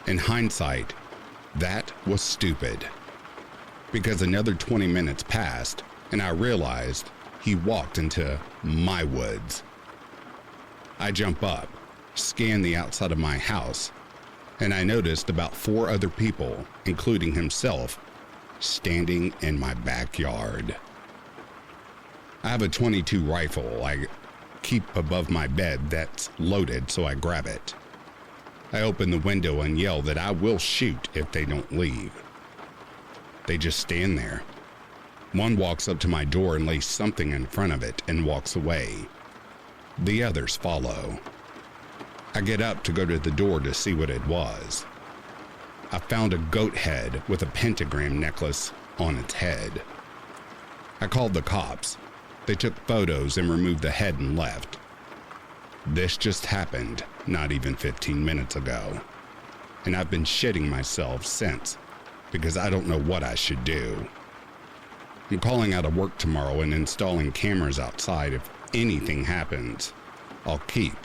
A: In hindsight, that was stupid, because another 20 minutes passed and I realized he walked into my woods. I jump up, scan the outside of my house, and I noticed about 4 other people, including himself, standing in my backyard. I have a .22 rifle I keep above my bed that's loaded, so I grab it. I open the window and yell that I will shoot if they don't leave. They just stand there. One walks up to my door and lays something in front of it and walks away. The others follow. I get up to go to the door to see what it was. I found a goat head with a pentagram necklace on its head. I called the cops. They took photos and removed the head and left. This just happened not even 15 minutes ago, and I've been shitting myself since because I don't know what I should do. I'm calling out of work tomorrow and installing cameras outside. If anything happens, I'll keep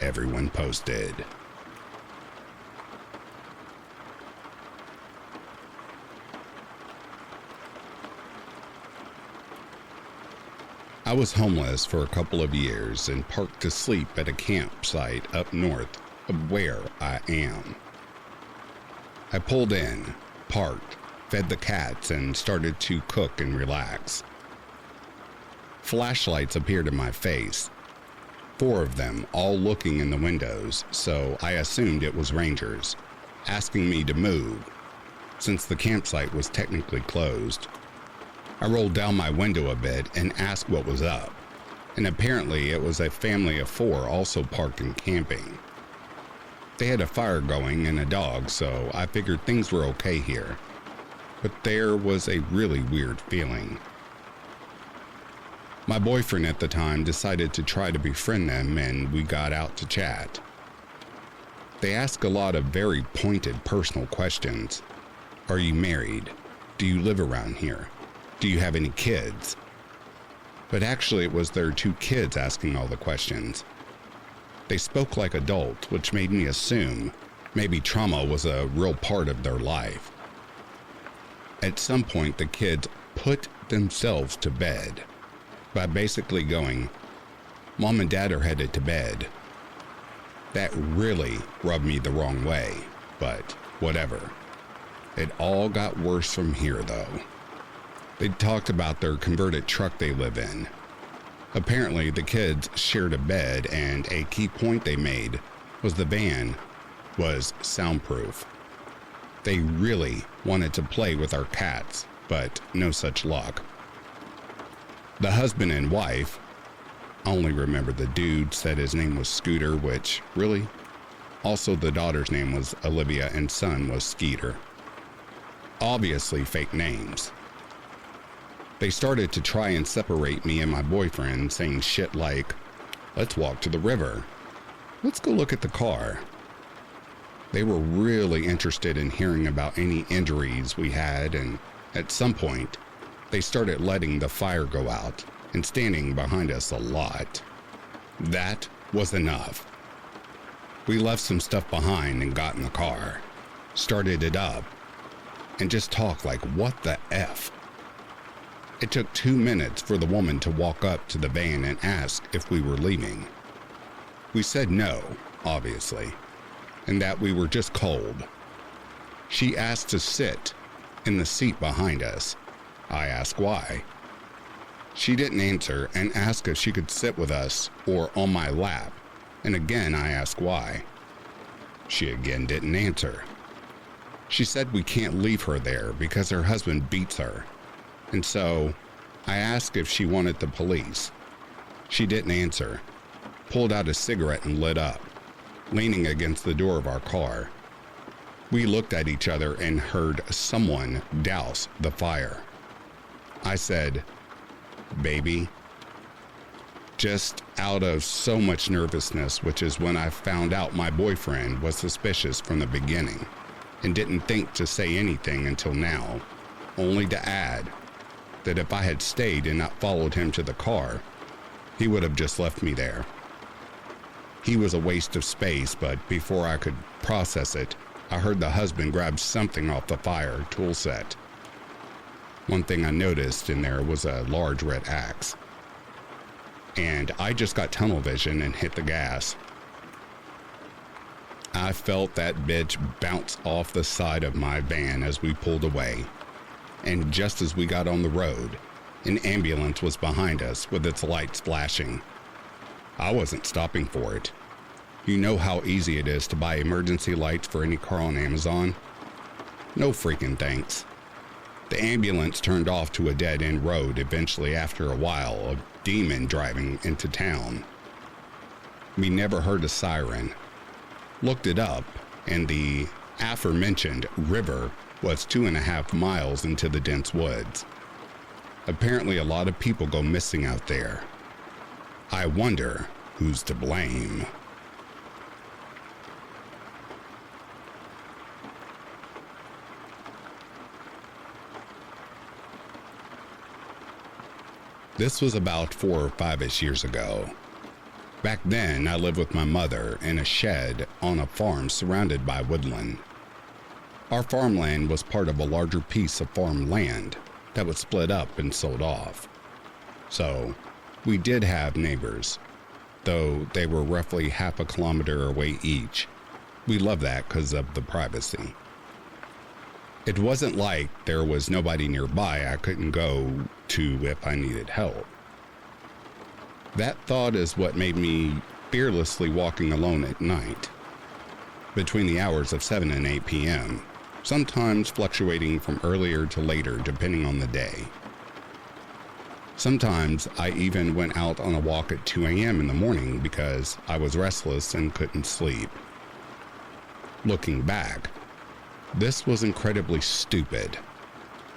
A: everyone posted. was homeless for a couple of years and parked to sleep at a campsite up north of where I am. I pulled in, parked, fed the cats, and started to cook and relax. Flashlights appeared in my face, 4 of them all looking in the windows, so I assumed it was rangers, asking me to move, since the campsite was technically closed. I rolled down my window a bit and asked what was up, and apparently it was a family of 4 also parked and camping. They had a fire going and a dog, so I figured things were okay here, but there was a really weird feeling. My boyfriend at the time decided to try to befriend them, and we got out to chat. They asked a lot of very pointed personal questions. Are you married? Do you live around here? Do you have any kids? But actually it was their 2 kids asking all the questions. They spoke like adults, which made me assume maybe trauma was a real part of their life. At some point the kids put themselves to bed by basically going, "Mom and Dad are headed to bed." That really rubbed me the wrong way, but whatever. It all got worse from here though. They talked about their converted truck they live in. Apparently the kids shared a bed, and a key point they made was the van was soundproof. They really wanted to play with our cats, but no such luck. The husband and wife, I only remember the dude said his name was Scooter, which really, also the daughter's name was Olivia and son was Skeeter. Obviously fake names. They started to try and separate me and my boyfriend, saying shit like, "Let's walk to the river. Let's go look at the car." They were really interested in hearing about any injuries we had, and at some point, they started letting the fire go out and standing behind us a lot. That was enough. We left some stuff behind and got in the car, started it up, and just talked like, what the F? It took 2 minutes for the woman to walk up to the van and ask if we were leaving. We said no, obviously, and that we were just cold. She asked to sit in the seat behind us. I asked why. She didn't answer and asked if she could sit with us or on my lap, and again I asked why. She again didn't answer. She said we can't leave her there because her husband beats her, and so I asked if she wanted the police. She didn't answer, pulled out a cigarette and lit up, leaning against the door of our car. We looked at each other and heard someone douse the fire. I said, "Baby," just out of so much nervousness, which is when I found out my boyfriend was suspicious from the beginning and didn't think to say anything until now, only to add that if I had stayed and not followed him to the car, he would have just left me there. He was a waste of space, but before I could process it, I heard the husband grab something off the fire tool set. One thing I noticed in there was a large red axe. And I just got tunnel vision and hit the gas. I felt that bitch bounce off the side of my van as we pulled away. And just as we got on the road, an ambulance was behind us with its lights flashing. I wasn't stopping for it. You know how easy it is to buy emergency lights for any car on Amazon? No freaking thanks. The ambulance turned off to a dead-end road eventually after a while of demon driving into town. We never heard a siren. Looked it up, and the aforementioned river was 2.5 miles into the dense woods. Apparently a lot of people go missing out there. I wonder who's to blame. This was about 4 or 5-ish years ago. Back then, I lived with my mother in a shed on a farm surrounded by woodland. Our farmland was part of a larger piece of farmland that was split up and sold off. So, We did have neighbors, though they were roughly half a kilometer away each. We loved that because of the privacy. It wasn't like there was nobody nearby I couldn't go to if I needed help. That thought is what made me fearlessly walking alone at night, between the hours of 7 and 8 p.m., sometimes fluctuating from earlier to later depending on the day. Sometimes I even went out on a walk at 2 a.m. in the morning because I was restless and couldn't sleep. Looking back, this was incredibly stupid,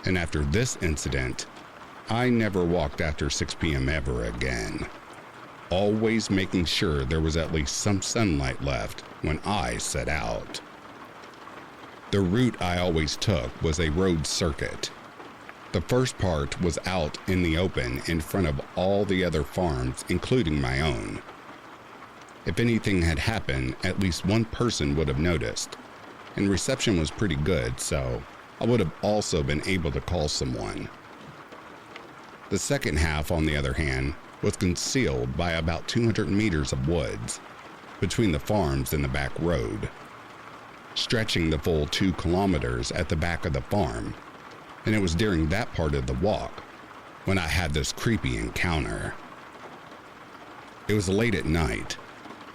A: and after this incident, I never walked after 6 p.m. ever again, always making sure there was at least some sunlight left when I set out. The route I always took was a road circuit. The first part was out in the open in front of all the other farms, including my own. If anything had happened, at least one person would have noticed, and reception was pretty good, so I would have also been able to call someone. The second half, on the other hand, was concealed by about 200 meters of woods between the farms and the back road, stretching the full 2 kilometers at the back of the farm, and it was during that part of the walk when I had this creepy encounter. It was late at night.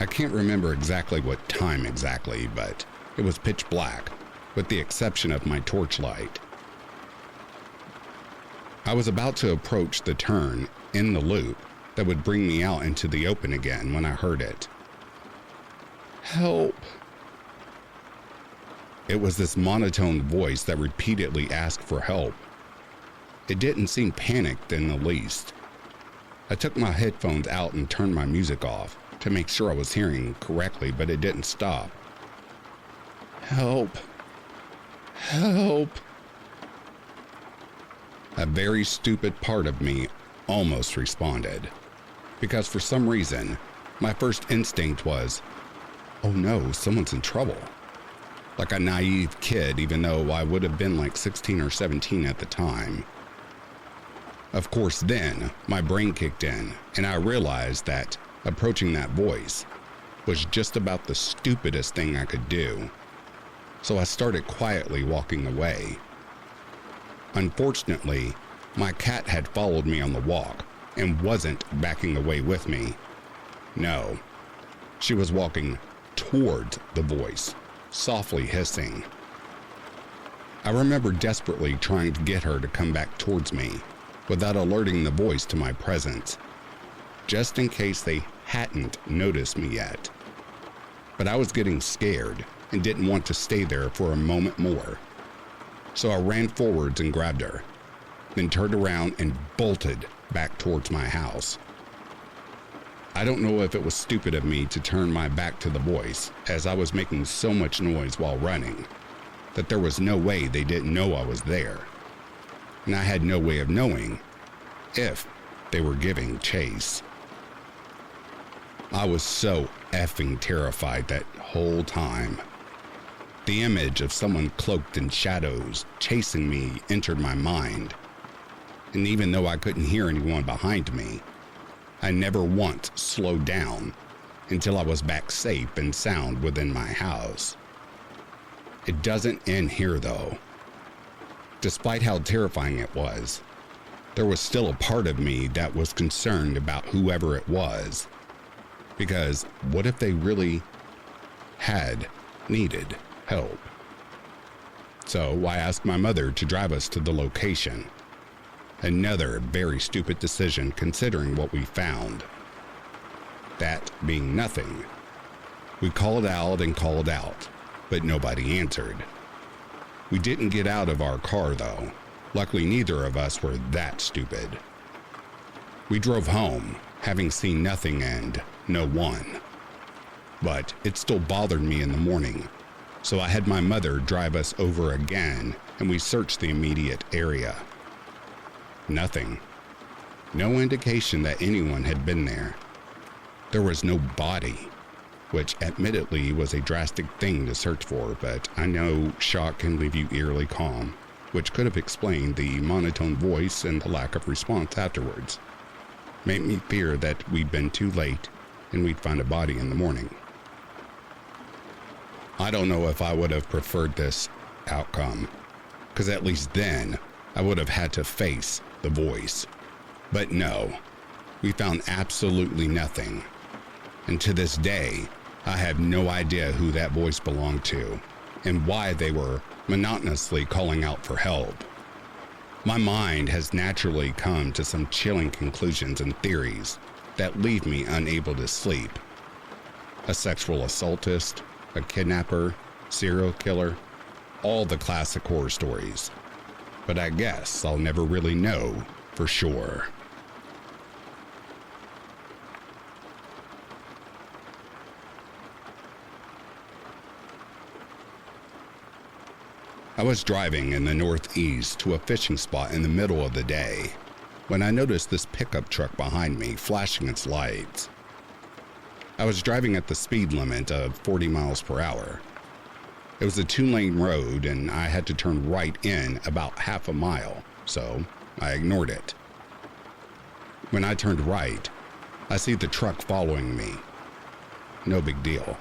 A: I can't remember exactly what time exactly, but it was pitch black, with the exception of my torchlight. I was about to approach the turn in the loop that would bring me out into the open again when I heard it. Help! It was this monotone voice that repeatedly asked for help. It didn't seem panicked in the least. I took my headphones out and turned my music off to make sure I was hearing correctly, but it didn't stop. Help! Help! A very stupid part of me almost responded, because for some reason, my first instinct was, oh no, someone's in trouble. Like a naive kid, even though I would have been like 16 or 17 at the time. Of course, then my brain kicked in and I realized that approaching that voice was just about the stupidest thing I could do. So I started quietly walking away. Unfortunately, my cat had followed me on the walk and wasn't backing away with me. No, she was walking towards the voice, softly hissing. I remember desperately trying to get her to come back towards me without alerting the voice to my presence, just in case they hadn't noticed me yet. But I was getting scared and didn't want to stay there for a moment more. So I ran forwards and grabbed her, then turned around and bolted back towards my house. I don't know if it was stupid of me to turn my back to the voice, as I was making so much noise while running that there was no way they didn't know I was there. And I had no way of knowing if they were giving chase. I was so effing terrified that whole time. The image of someone cloaked in shadows chasing me entered my mind. And even though I couldn't hear anyone behind me, I never once slowed down until I was back safe and sound within my house. It doesn't end here though. Despite how terrifying it was, there was still a part of me that was concerned about whoever it was. Because what if they really had needed help? So I asked my mother to drive us to the location. Another very stupid decision considering what we found. That being nothing. We called out, but nobody answered. We didn't get out of our car though. Luckily neither of us were that stupid. We drove home, having seen nothing and no one. But it still bothered me in the morning, so I had my mother drive us over again and we searched the immediate area. Nothing. No indication that anyone had been there. There was no body, which admittedly was a drastic thing to search for, but I know shock can leave you eerily calm, which could have explained the monotone voice and the lack of response afterwards. made me fear that we'd been too late and we'd find a body in the morning. I don't know if I would have preferred this outcome, because at least then I would have had to face the voice. But no, we found absolutely nothing. And to this day, I have no idea who that voice belonged to and why they were monotonously calling out for help. My mind has naturally come to some chilling conclusions and theories that leave me unable to sleep. A sexual assaultist, a kidnapper, serial killer, all the classic horror stories. But I guess I'll never really know for sure. I was driving in the northeast to a fishing spot in the middle of the day when I noticed this pickup truck behind me flashing its lights. I was driving at the speed limit of 40 miles per hour. It was a 2-lane road and I had to turn right in about half a mile, so I ignored it. When I turned right, I see the truck following me. No big deal.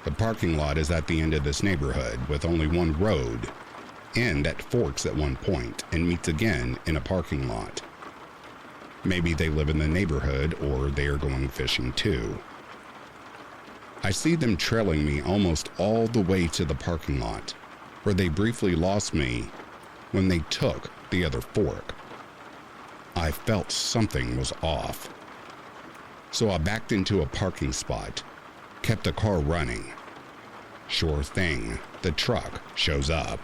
A: The parking lot is at the end of this neighborhood with only one road in that forks at one point and meets again in a parking lot. Maybe they live in the neighborhood or they are going fishing too. I see them trailing me almost all the way to the parking lot, where they briefly lost me when they took the other fork. I felt something was off. So I backed into a parking spot, kept the car running. Sure thing, the truck shows up,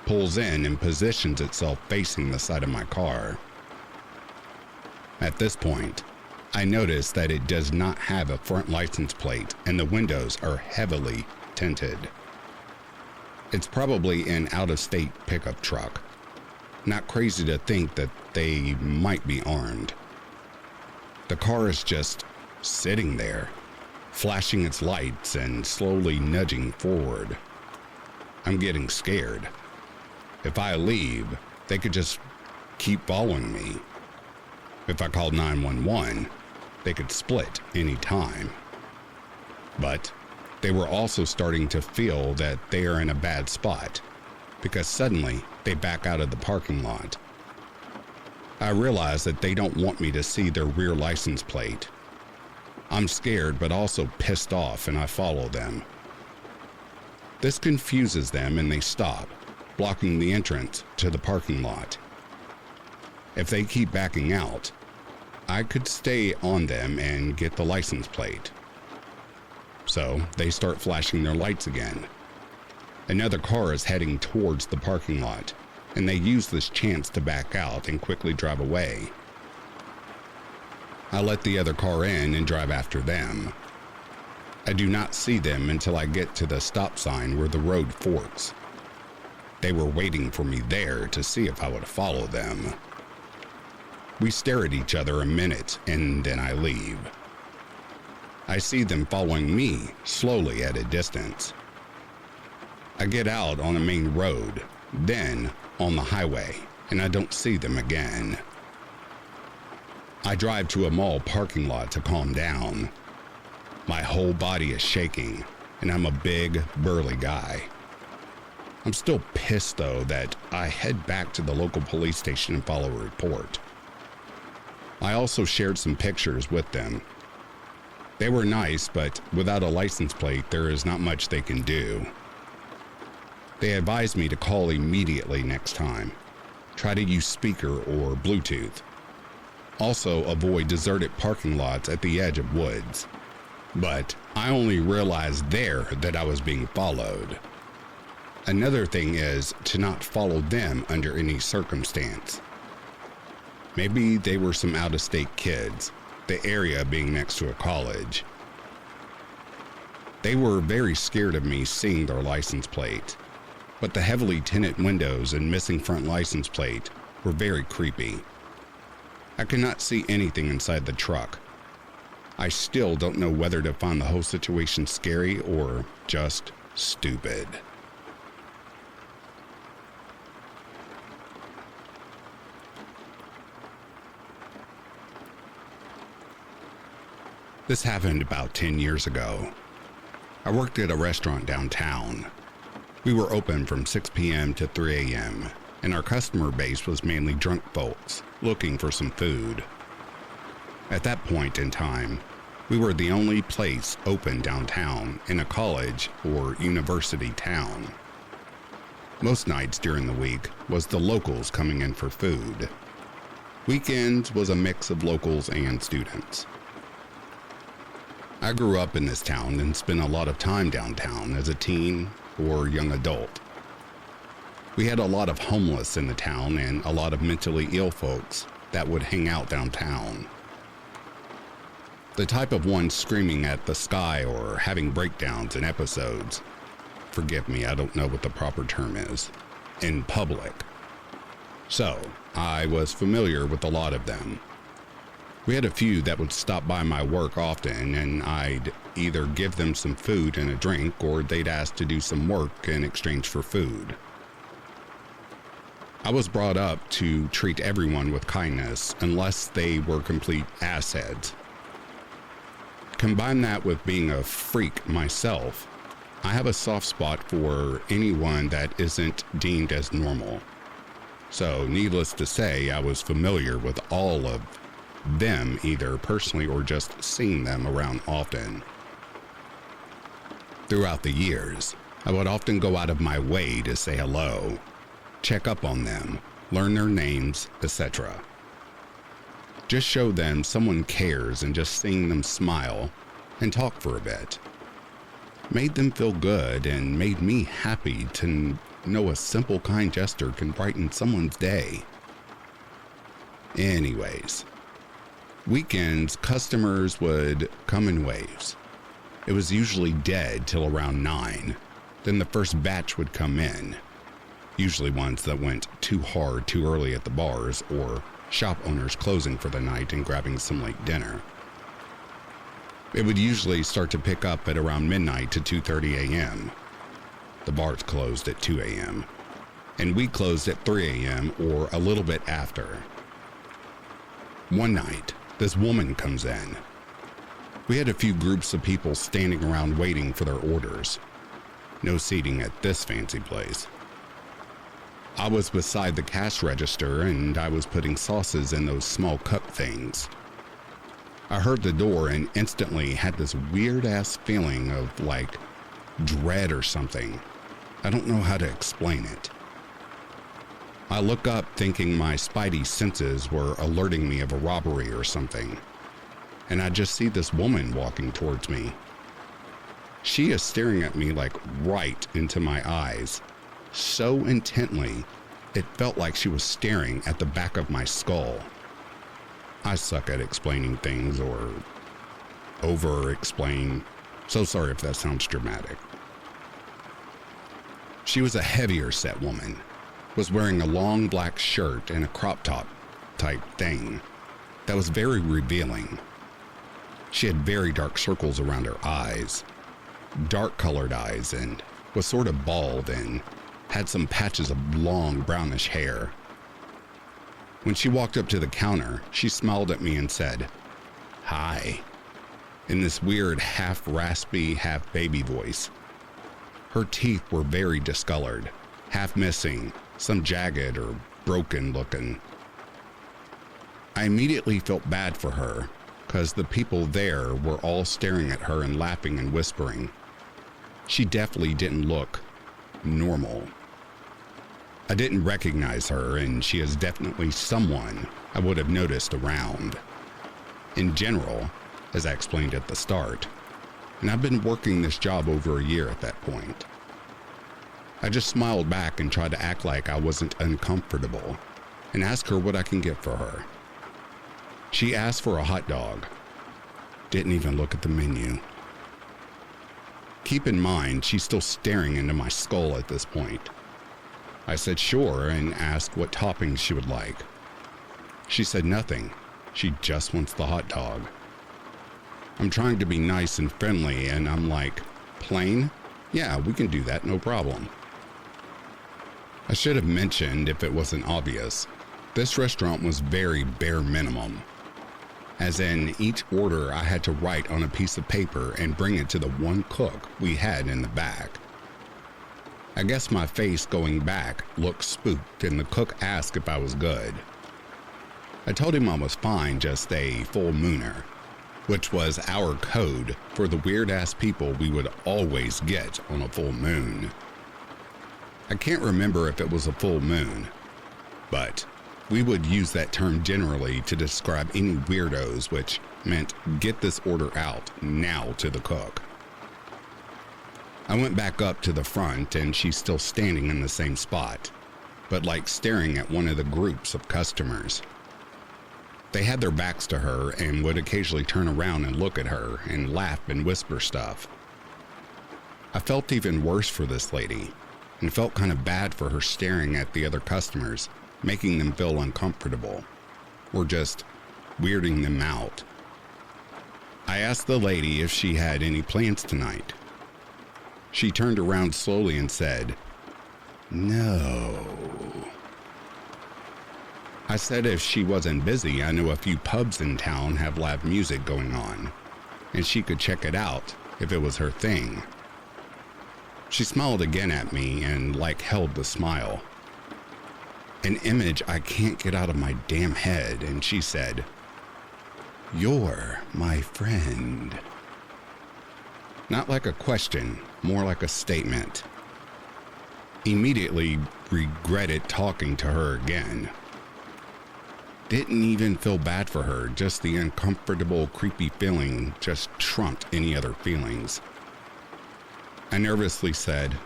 A: pulls in and positions itself facing the side of my car. At this point, I notice that it does not have a front license plate and the windows are heavily tinted. It's probably an out-of-state pickup truck. Not crazy to think that they might be armed. The car is just sitting there, flashing its lights and slowly nudging forward. I'm getting scared. If I leave, they could just keep following me. If I called 911, they could split any time. But they were also starting to feel that they are in a bad spot because suddenly they back out of the parking lot. I realize that they don't want me to see their rear license plate. I'm scared but also pissed off and I follow them. This confuses them and they stop, blocking the entrance to the parking lot. If they keep backing out, I could stay on them and get the license plate. So they start flashing their lights again. Another car is heading towards the parking lot, and they use this chance to back out and quickly drive away. I let the other car in and drive after them. I do not see them until I get to the stop sign where the road forks. They were waiting for me there to see if I would follow them. We stare at each other a minute and then I leave. I see them following me slowly at a distance. I get out on a main road, then on the highway, and I don't see them again. I drive to a mall parking lot to calm down. My whole body is shaking, and I'm a big, burly guy. I'm still pissed though that I head back to the local police station and follow a report. I also shared some pictures with them. They were nice, but without a license plate, there is not much they can do. They advised me to call immediately next time. Try to use speaker or Bluetooth. Also avoid deserted parking lots at the edge of woods. But I only realized there that I was being followed. Another thing is to not follow them under any circumstance. Maybe they were some out-of-state kids, the area being next to a college. They were very scared of me seeing their license plate, but the heavily tinted windows and missing front license plate were very creepy. I could not see anything inside the truck. I still don't know whether to find the whole situation scary or just stupid. This happened about 10 years ago. I worked at a restaurant downtown. We were open from 6 p.m. to 3 a.m., and our customer base was mainly drunk folks looking for some food. At that point in time, we were the only place open downtown in a college or university town. Most nights during the week was the locals coming in for food. Weekends was a mix of locals and students. I grew up in this town and spent a lot of time downtown as a teen or young adult. We had a lot of homeless in the town and a lot of mentally ill folks that would hang out downtown. The type of ones screaming at the sky or having breakdowns in episodes, forgive me, I don't know what the proper term is, in public. So, I was familiar with a lot of them. We had a few that would stop by my work often, and I'd either give them some food and a drink, or they'd ask to do some work in exchange for food. I was brought up to treat everyone with kindness unless they were complete assheads. Combine that with being a freak myself, I have a soft spot for anyone that isn't deemed as normal. So, needless to say, I was familiar with all of them, either personally or just seeing them around often. Throughout the years, I would often go out of my way to say hello, check up on them, learn their names, etc. Just show them someone cares, and just seeing them smile and talk for a bit made them feel good and made me happy to know a simple kind gesture can brighten someone's day. Anyways, weekends, customers would come in waves. It was usually dead till around 9. Then the first batch would come in. Usually ones that went too hard too early at the bars, or shop owners closing for the night and grabbing some late dinner. It would usually start to pick up at around midnight to 2:30 a.m. The bars closed at 2 a.m. and we closed at 3 a.m. or a little bit after. One night, this woman comes in. We had a few groups of people standing around waiting for their orders. No seating at this fancy place. I was beside the cash register and I was putting sauces in those small cup things. I heard the door and instantly had this weird ass feeling of like dread or something. I don't know how to explain it. I look up thinking my spidey senses were alerting me of a robbery or something, and I just see this woman walking towards me. She is staring at me like right into my eyes, so intently it felt like she was staring at the back of my skull. I suck at explaining things or over-explain, so sorry if that sounds dramatic. She was a heavier set woman, was wearing a long black shirt and a crop top type thing that was very revealing. She had very dark circles around her eyes, dark colored eyes, and was sort of bald and had some patches of long brownish hair. When she walked up to the counter, she smiled at me and said, "Hi," in this weird half raspy, half baby voice. Her teeth were very discolored, half missing, some jagged or broken looking. I immediately felt bad for her, because the people there were all staring at her and laughing and whispering. She definitely didn't look normal. I didn't recognize her, and she is definitely someone I would have noticed around. In general, as I explained at the start, and I've been working this job over a year at that point. I just smiled back and tried to act like I wasn't uncomfortable and asked her what I can get for her. She asked for a hot dog. Didn't even look at the menu. Keep in mind, she's still staring into my skull at this point. I said sure and asked what toppings she would like. She said nothing. She just wants the hot dog. I'm trying to be nice and friendly, and I'm like, plain? Yeah, we can do that, no problem. I should have mentioned, if it wasn't obvious, this restaurant was very bare minimum. as in each order I had to write on a piece of paper and bring it to the one cook we had in the back. I guess my face going back looked spooked, and the cook asked if I was good. I told him I was fine, just a full mooner, which was our code for the weird-ass people we would always get on a full moon. I can't remember if it was a full moon, but we would use that term generally to describe any weirdos, which meant get this order out now to the cook. I went back up to the front, and she's still standing in the same spot, but like staring at one of the groups of customers. They had their backs to her and would occasionally turn around and look at her and laugh and whisper stuff. I felt even worse for this lady and felt kind of bad for her staring at the other customers, making them feel uncomfortable or just weirding them out. I asked the lady if she had any plans tonight. She turned around slowly and said, "No." I said if she wasn't busy, I knew a few pubs in town have live music going on, and she could check it out if it was her thing. She smiled again at me and held the smile. An image I can't get out of my damn head, and she said, "You're my friend." Not like a question, more like a statement. Immediately regretted talking to her again. Didn't even feel bad for her, just the uncomfortable, creepy feeling just trumped any other feelings. I nervously said,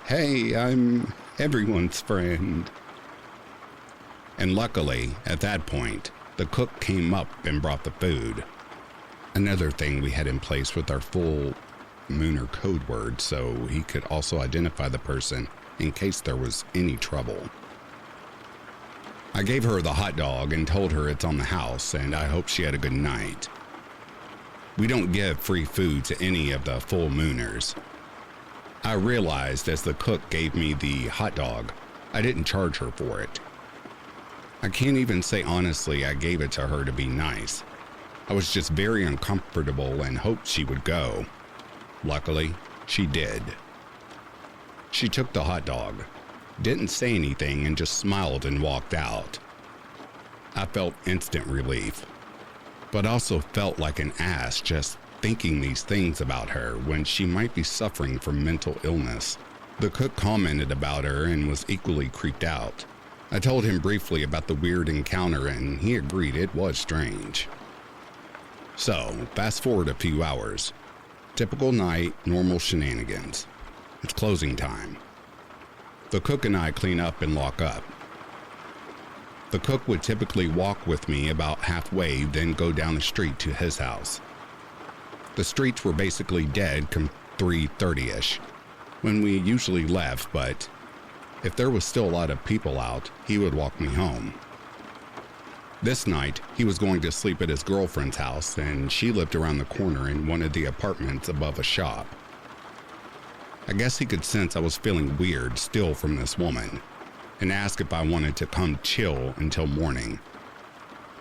A: "Hey, I'm everyone's friend." And luckily, at that point, the cook came up and brought the food. Another thing we had in place with our full mooner code word, so he could also identify the person in case there was any trouble. I gave her the hot dog and told her it's on the house, and I hope she had a good night. We don't give free food to any of the full mooners. I realized as the cook gave me the hot dog, I didn't charge her for it. I can't even say honestly I gave it to her to be nice. I was just very uncomfortable and hoped she would go. Luckily, she did. She took the hot dog, didn't say anything, and just smiled and walked out. I felt instant relief, but also felt like an ass just thinking these things about her when she might be suffering from mental illness. The cook commented about her and was equally creeped out. I told him briefly about the weird encounter, and he agreed it was strange. So, fast forward a few hours. Typical night, normal shenanigans. It's closing time. The cook and I clean up and lock up. The cook would typically walk with me about halfway, then go down the street to his house. The streets were basically dead come 3:30ish, when we usually left, but if there was still a lot of people out, he would walk me home. This night, he was going to sleep at his girlfriend's house, and she lived around the corner in one of the apartments above a shop. I guess he could sense I was feeling weird still from this woman, and asked if I wanted to come chill until morning.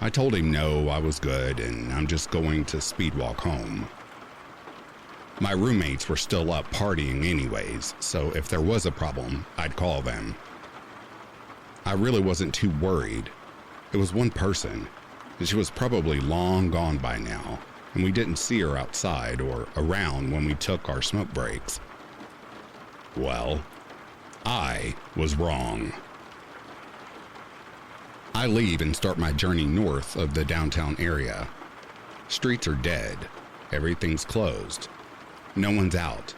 A: I told him no, I was good, and I'm just going to speed walk home. My roommates were still up partying anyways, so if there was a problem, I'd call them. I really wasn't too worried. It was one person, and she was probably long gone by now, and we didn't see her outside or around when we took our smoke breaks. Well, I was wrong. I leave and start my journey north of the downtown area. Streets are dead. Everything's closed. No one's out.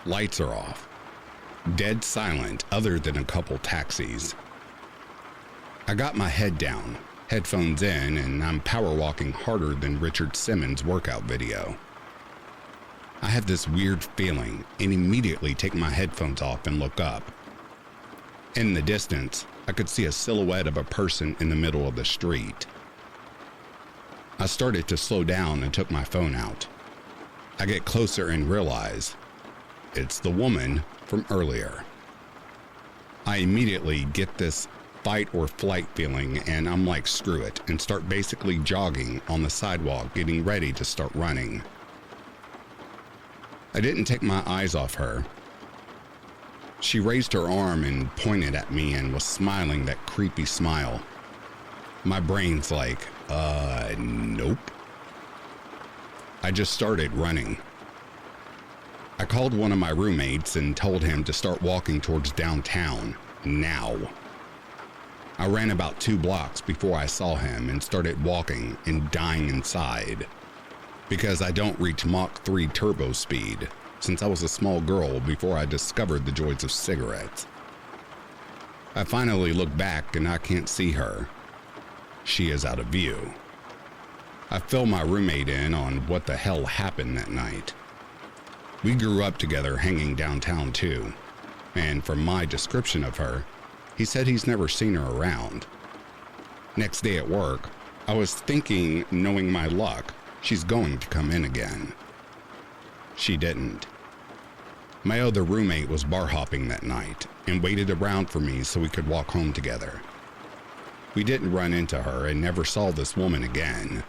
A: Lights are off. Dead silent other than a couple taxis. I got my head down, headphones in, and I'm power walking harder than Richard Simmons' workout video. I have this weird feeling and immediately take my headphones off and look up. In the distance, I could see a silhouette of a person in the middle of the street. I started to slow down and took my phone out. I get closer and realize it's the woman from earlier. I immediately get this fight or flight feeling, and I'm like, screw it, and start basically jogging on the sidewalk, getting ready to start running. I didn't take my eyes off her. She raised her arm and pointed at me and was smiling that creepy smile. My brain's like, nope. I just started running. I called one of my roommates and told him to start walking towards downtown, now. I ran about 2 blocks before I saw him and started walking and dying inside, because I don't reach Mach 3 turbo speed since I was a small girl before I discovered the joys of cigarettes. I finally look back and I can't see her. She is out of view. I fill my roommate in on what the hell happened that night. We grew up together hanging downtown too, and from my description of her, he said he's never seen her around. Next day at work, I was thinking, knowing my luck, she's going to come in again. She didn't. My other roommate was bar hopping that night and waited around for me so we could walk home together. We didn't run into her and never saw this woman again.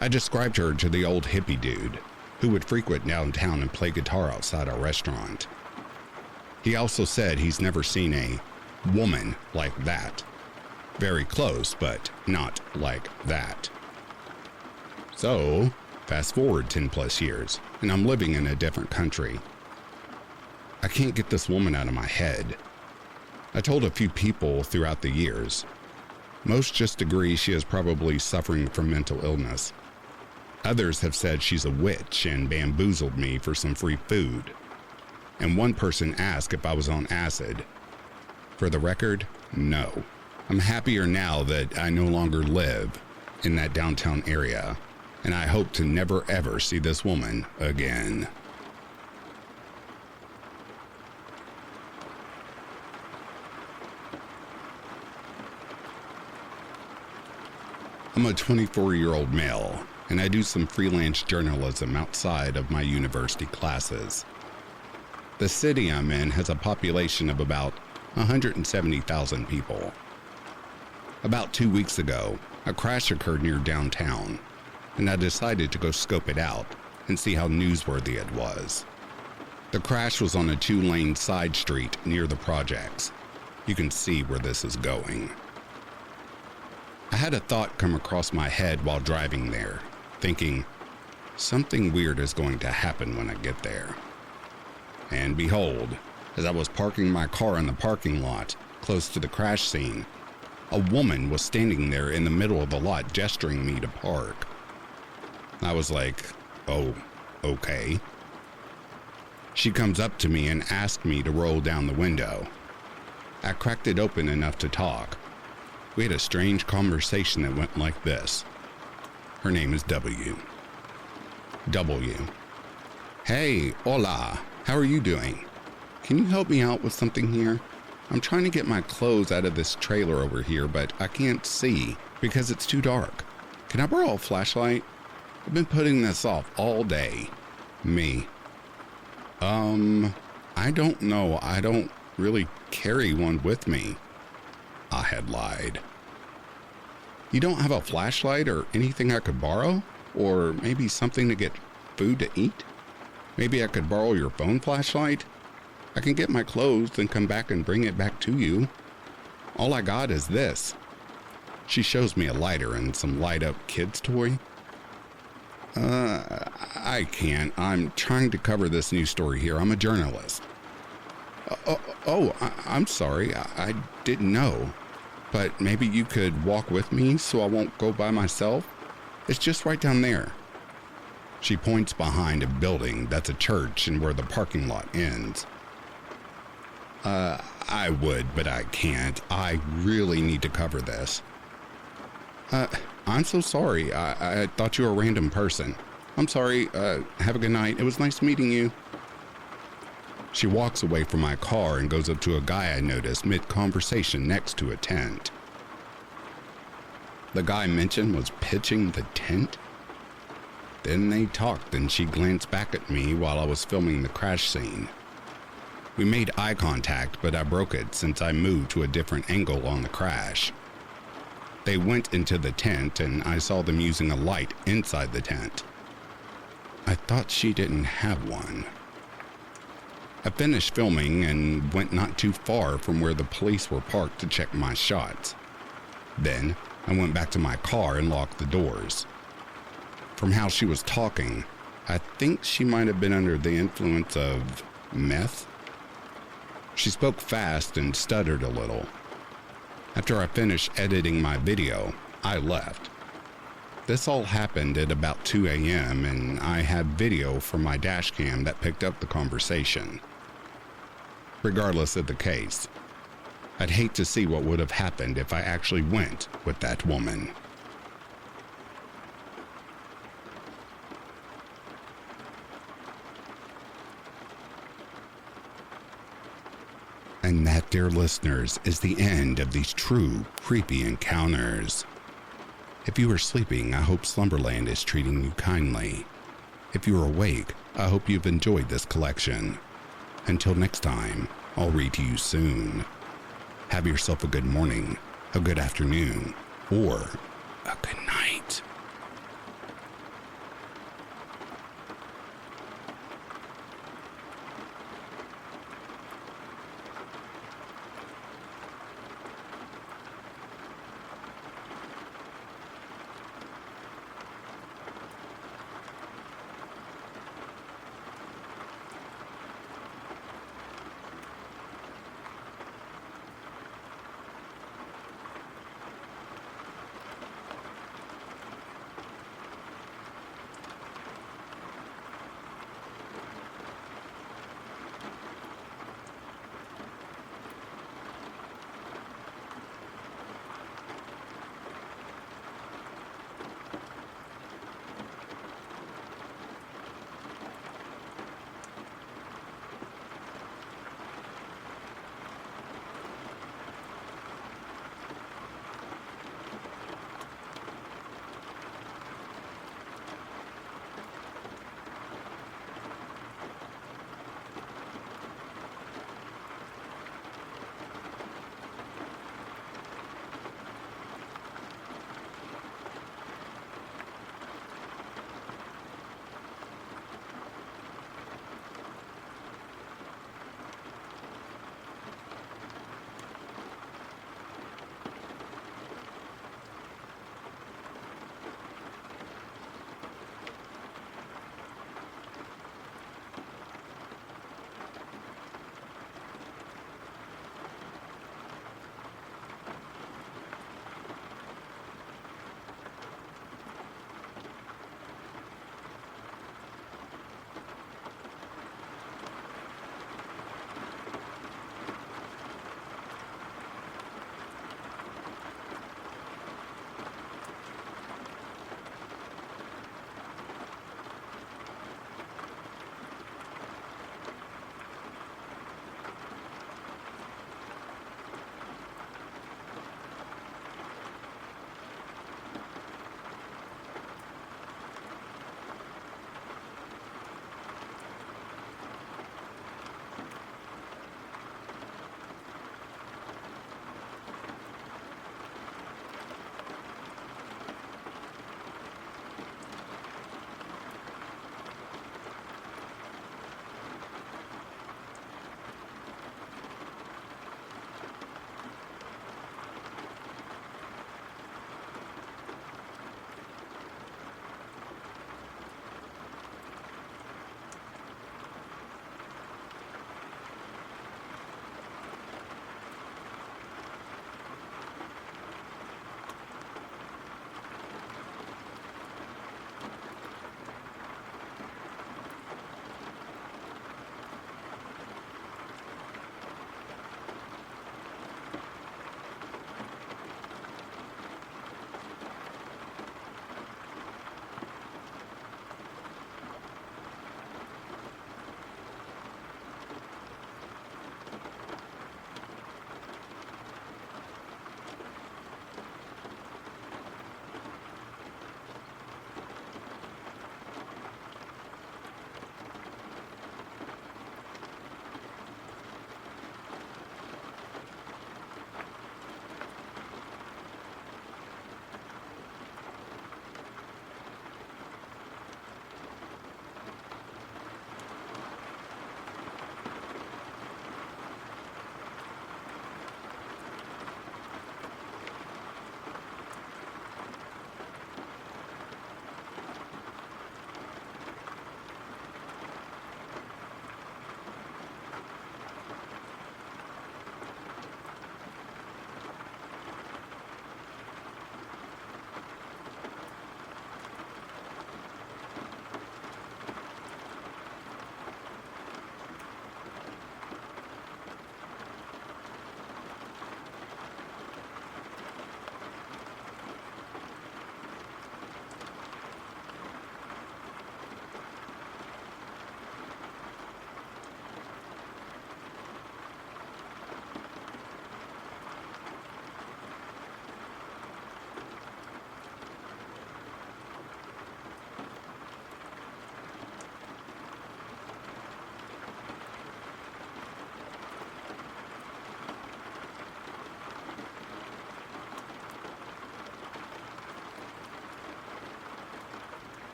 A: I described her to the old hippie dude who would frequent downtown and play guitar outside our restaurant. He also said he's never seen a woman like that. Very close, but not like that. So, fast forward 10 plus years, and I'm living in a different country. I can't get this woman out of my head. I told a few people throughout the years. Most just agree she is probably suffering from mental illness. Others have said she's a witch and bamboozled me for some free food. And one person asked if I was on acid. For the record, no. I'm happier now that I no longer live in that downtown area, and I hope to never ever see this woman again. I'm a 24-year-old male, and I do some freelance journalism outside of my university classes. The city I'm in has a population of about 170,000 people. About 2 weeks ago, a crash occurred near downtown, and I decided to go scope it out and see how newsworthy it was. The crash was on a 2-lane side street near the projects. You can see where this is going. I had a thought come across my head while driving there, thinking, something weird is going to happen when I get there. And behold, as I was parking my car in the parking lot close to the crash scene, a woman was standing there in the middle of the lot gesturing me to park. I was like, oh, okay. She comes up to me and asked me to roll down the window. I cracked it open enough to talk. We had a strange conversation that went like this. Her name is W. W. Hey, hola, how are you doing? Can you help me out with something here? I'm trying to get my clothes out of this trailer over here, but I can't see because it's too dark. Can I borrow a flashlight? I've been putting this off all day. Me. I don't know. I don't really carry one with me. I had lied. You don't have a flashlight or anything I could borrow? Or maybe something to get food to eat? Maybe I could borrow your phone flashlight? I can get my clothes, then come back and bring it back to you. All I got is this. She shows me a lighter and some light-up kid's toy. I can't. I'm trying to cover this news story here. I'm a journalist. I'm sorry. I didn't know. But maybe you could walk with me so I won't go by myself? It's just right down there. She points behind a building that's a church and where the parking lot ends. I would, but I can't. I really need to cover this. I'm so sorry. I thought you were a random person. I'm sorry. Have a good night. It was nice meeting you. She walks away from my car and goes up to a guy I noticed mid-conversation next to a tent. The guy mentioned was pitching the tent. Then they talked and she glanced back at me while I was filming the crash scene. We made eye contact, but I broke it since I moved to a different angle on the crash. They went into the tent and I saw them using a light inside the tent. I thought she didn't have one. I finished filming and went not too far from where the police were parked to check my shots. Then I went back to my car and locked the doors. From how she was talking, I think she might have been under the influence of meth. She spoke fast and stuttered a little. After I finished editing my video, I left. This all happened at about 2 a.m. and I had video from my dash cam that picked up the conversation. Regardless of the case, I'd hate to see what would have happened if I actually went with that woman. And that, dear listeners, is the end of these true creepy encounters. If you are sleeping, I hope Slumberland is treating you kindly. If you are awake, I hope you've enjoyed this collection. Until next time, I'll read to you soon. Have yourself a good morning, a good afternoon, or a good night.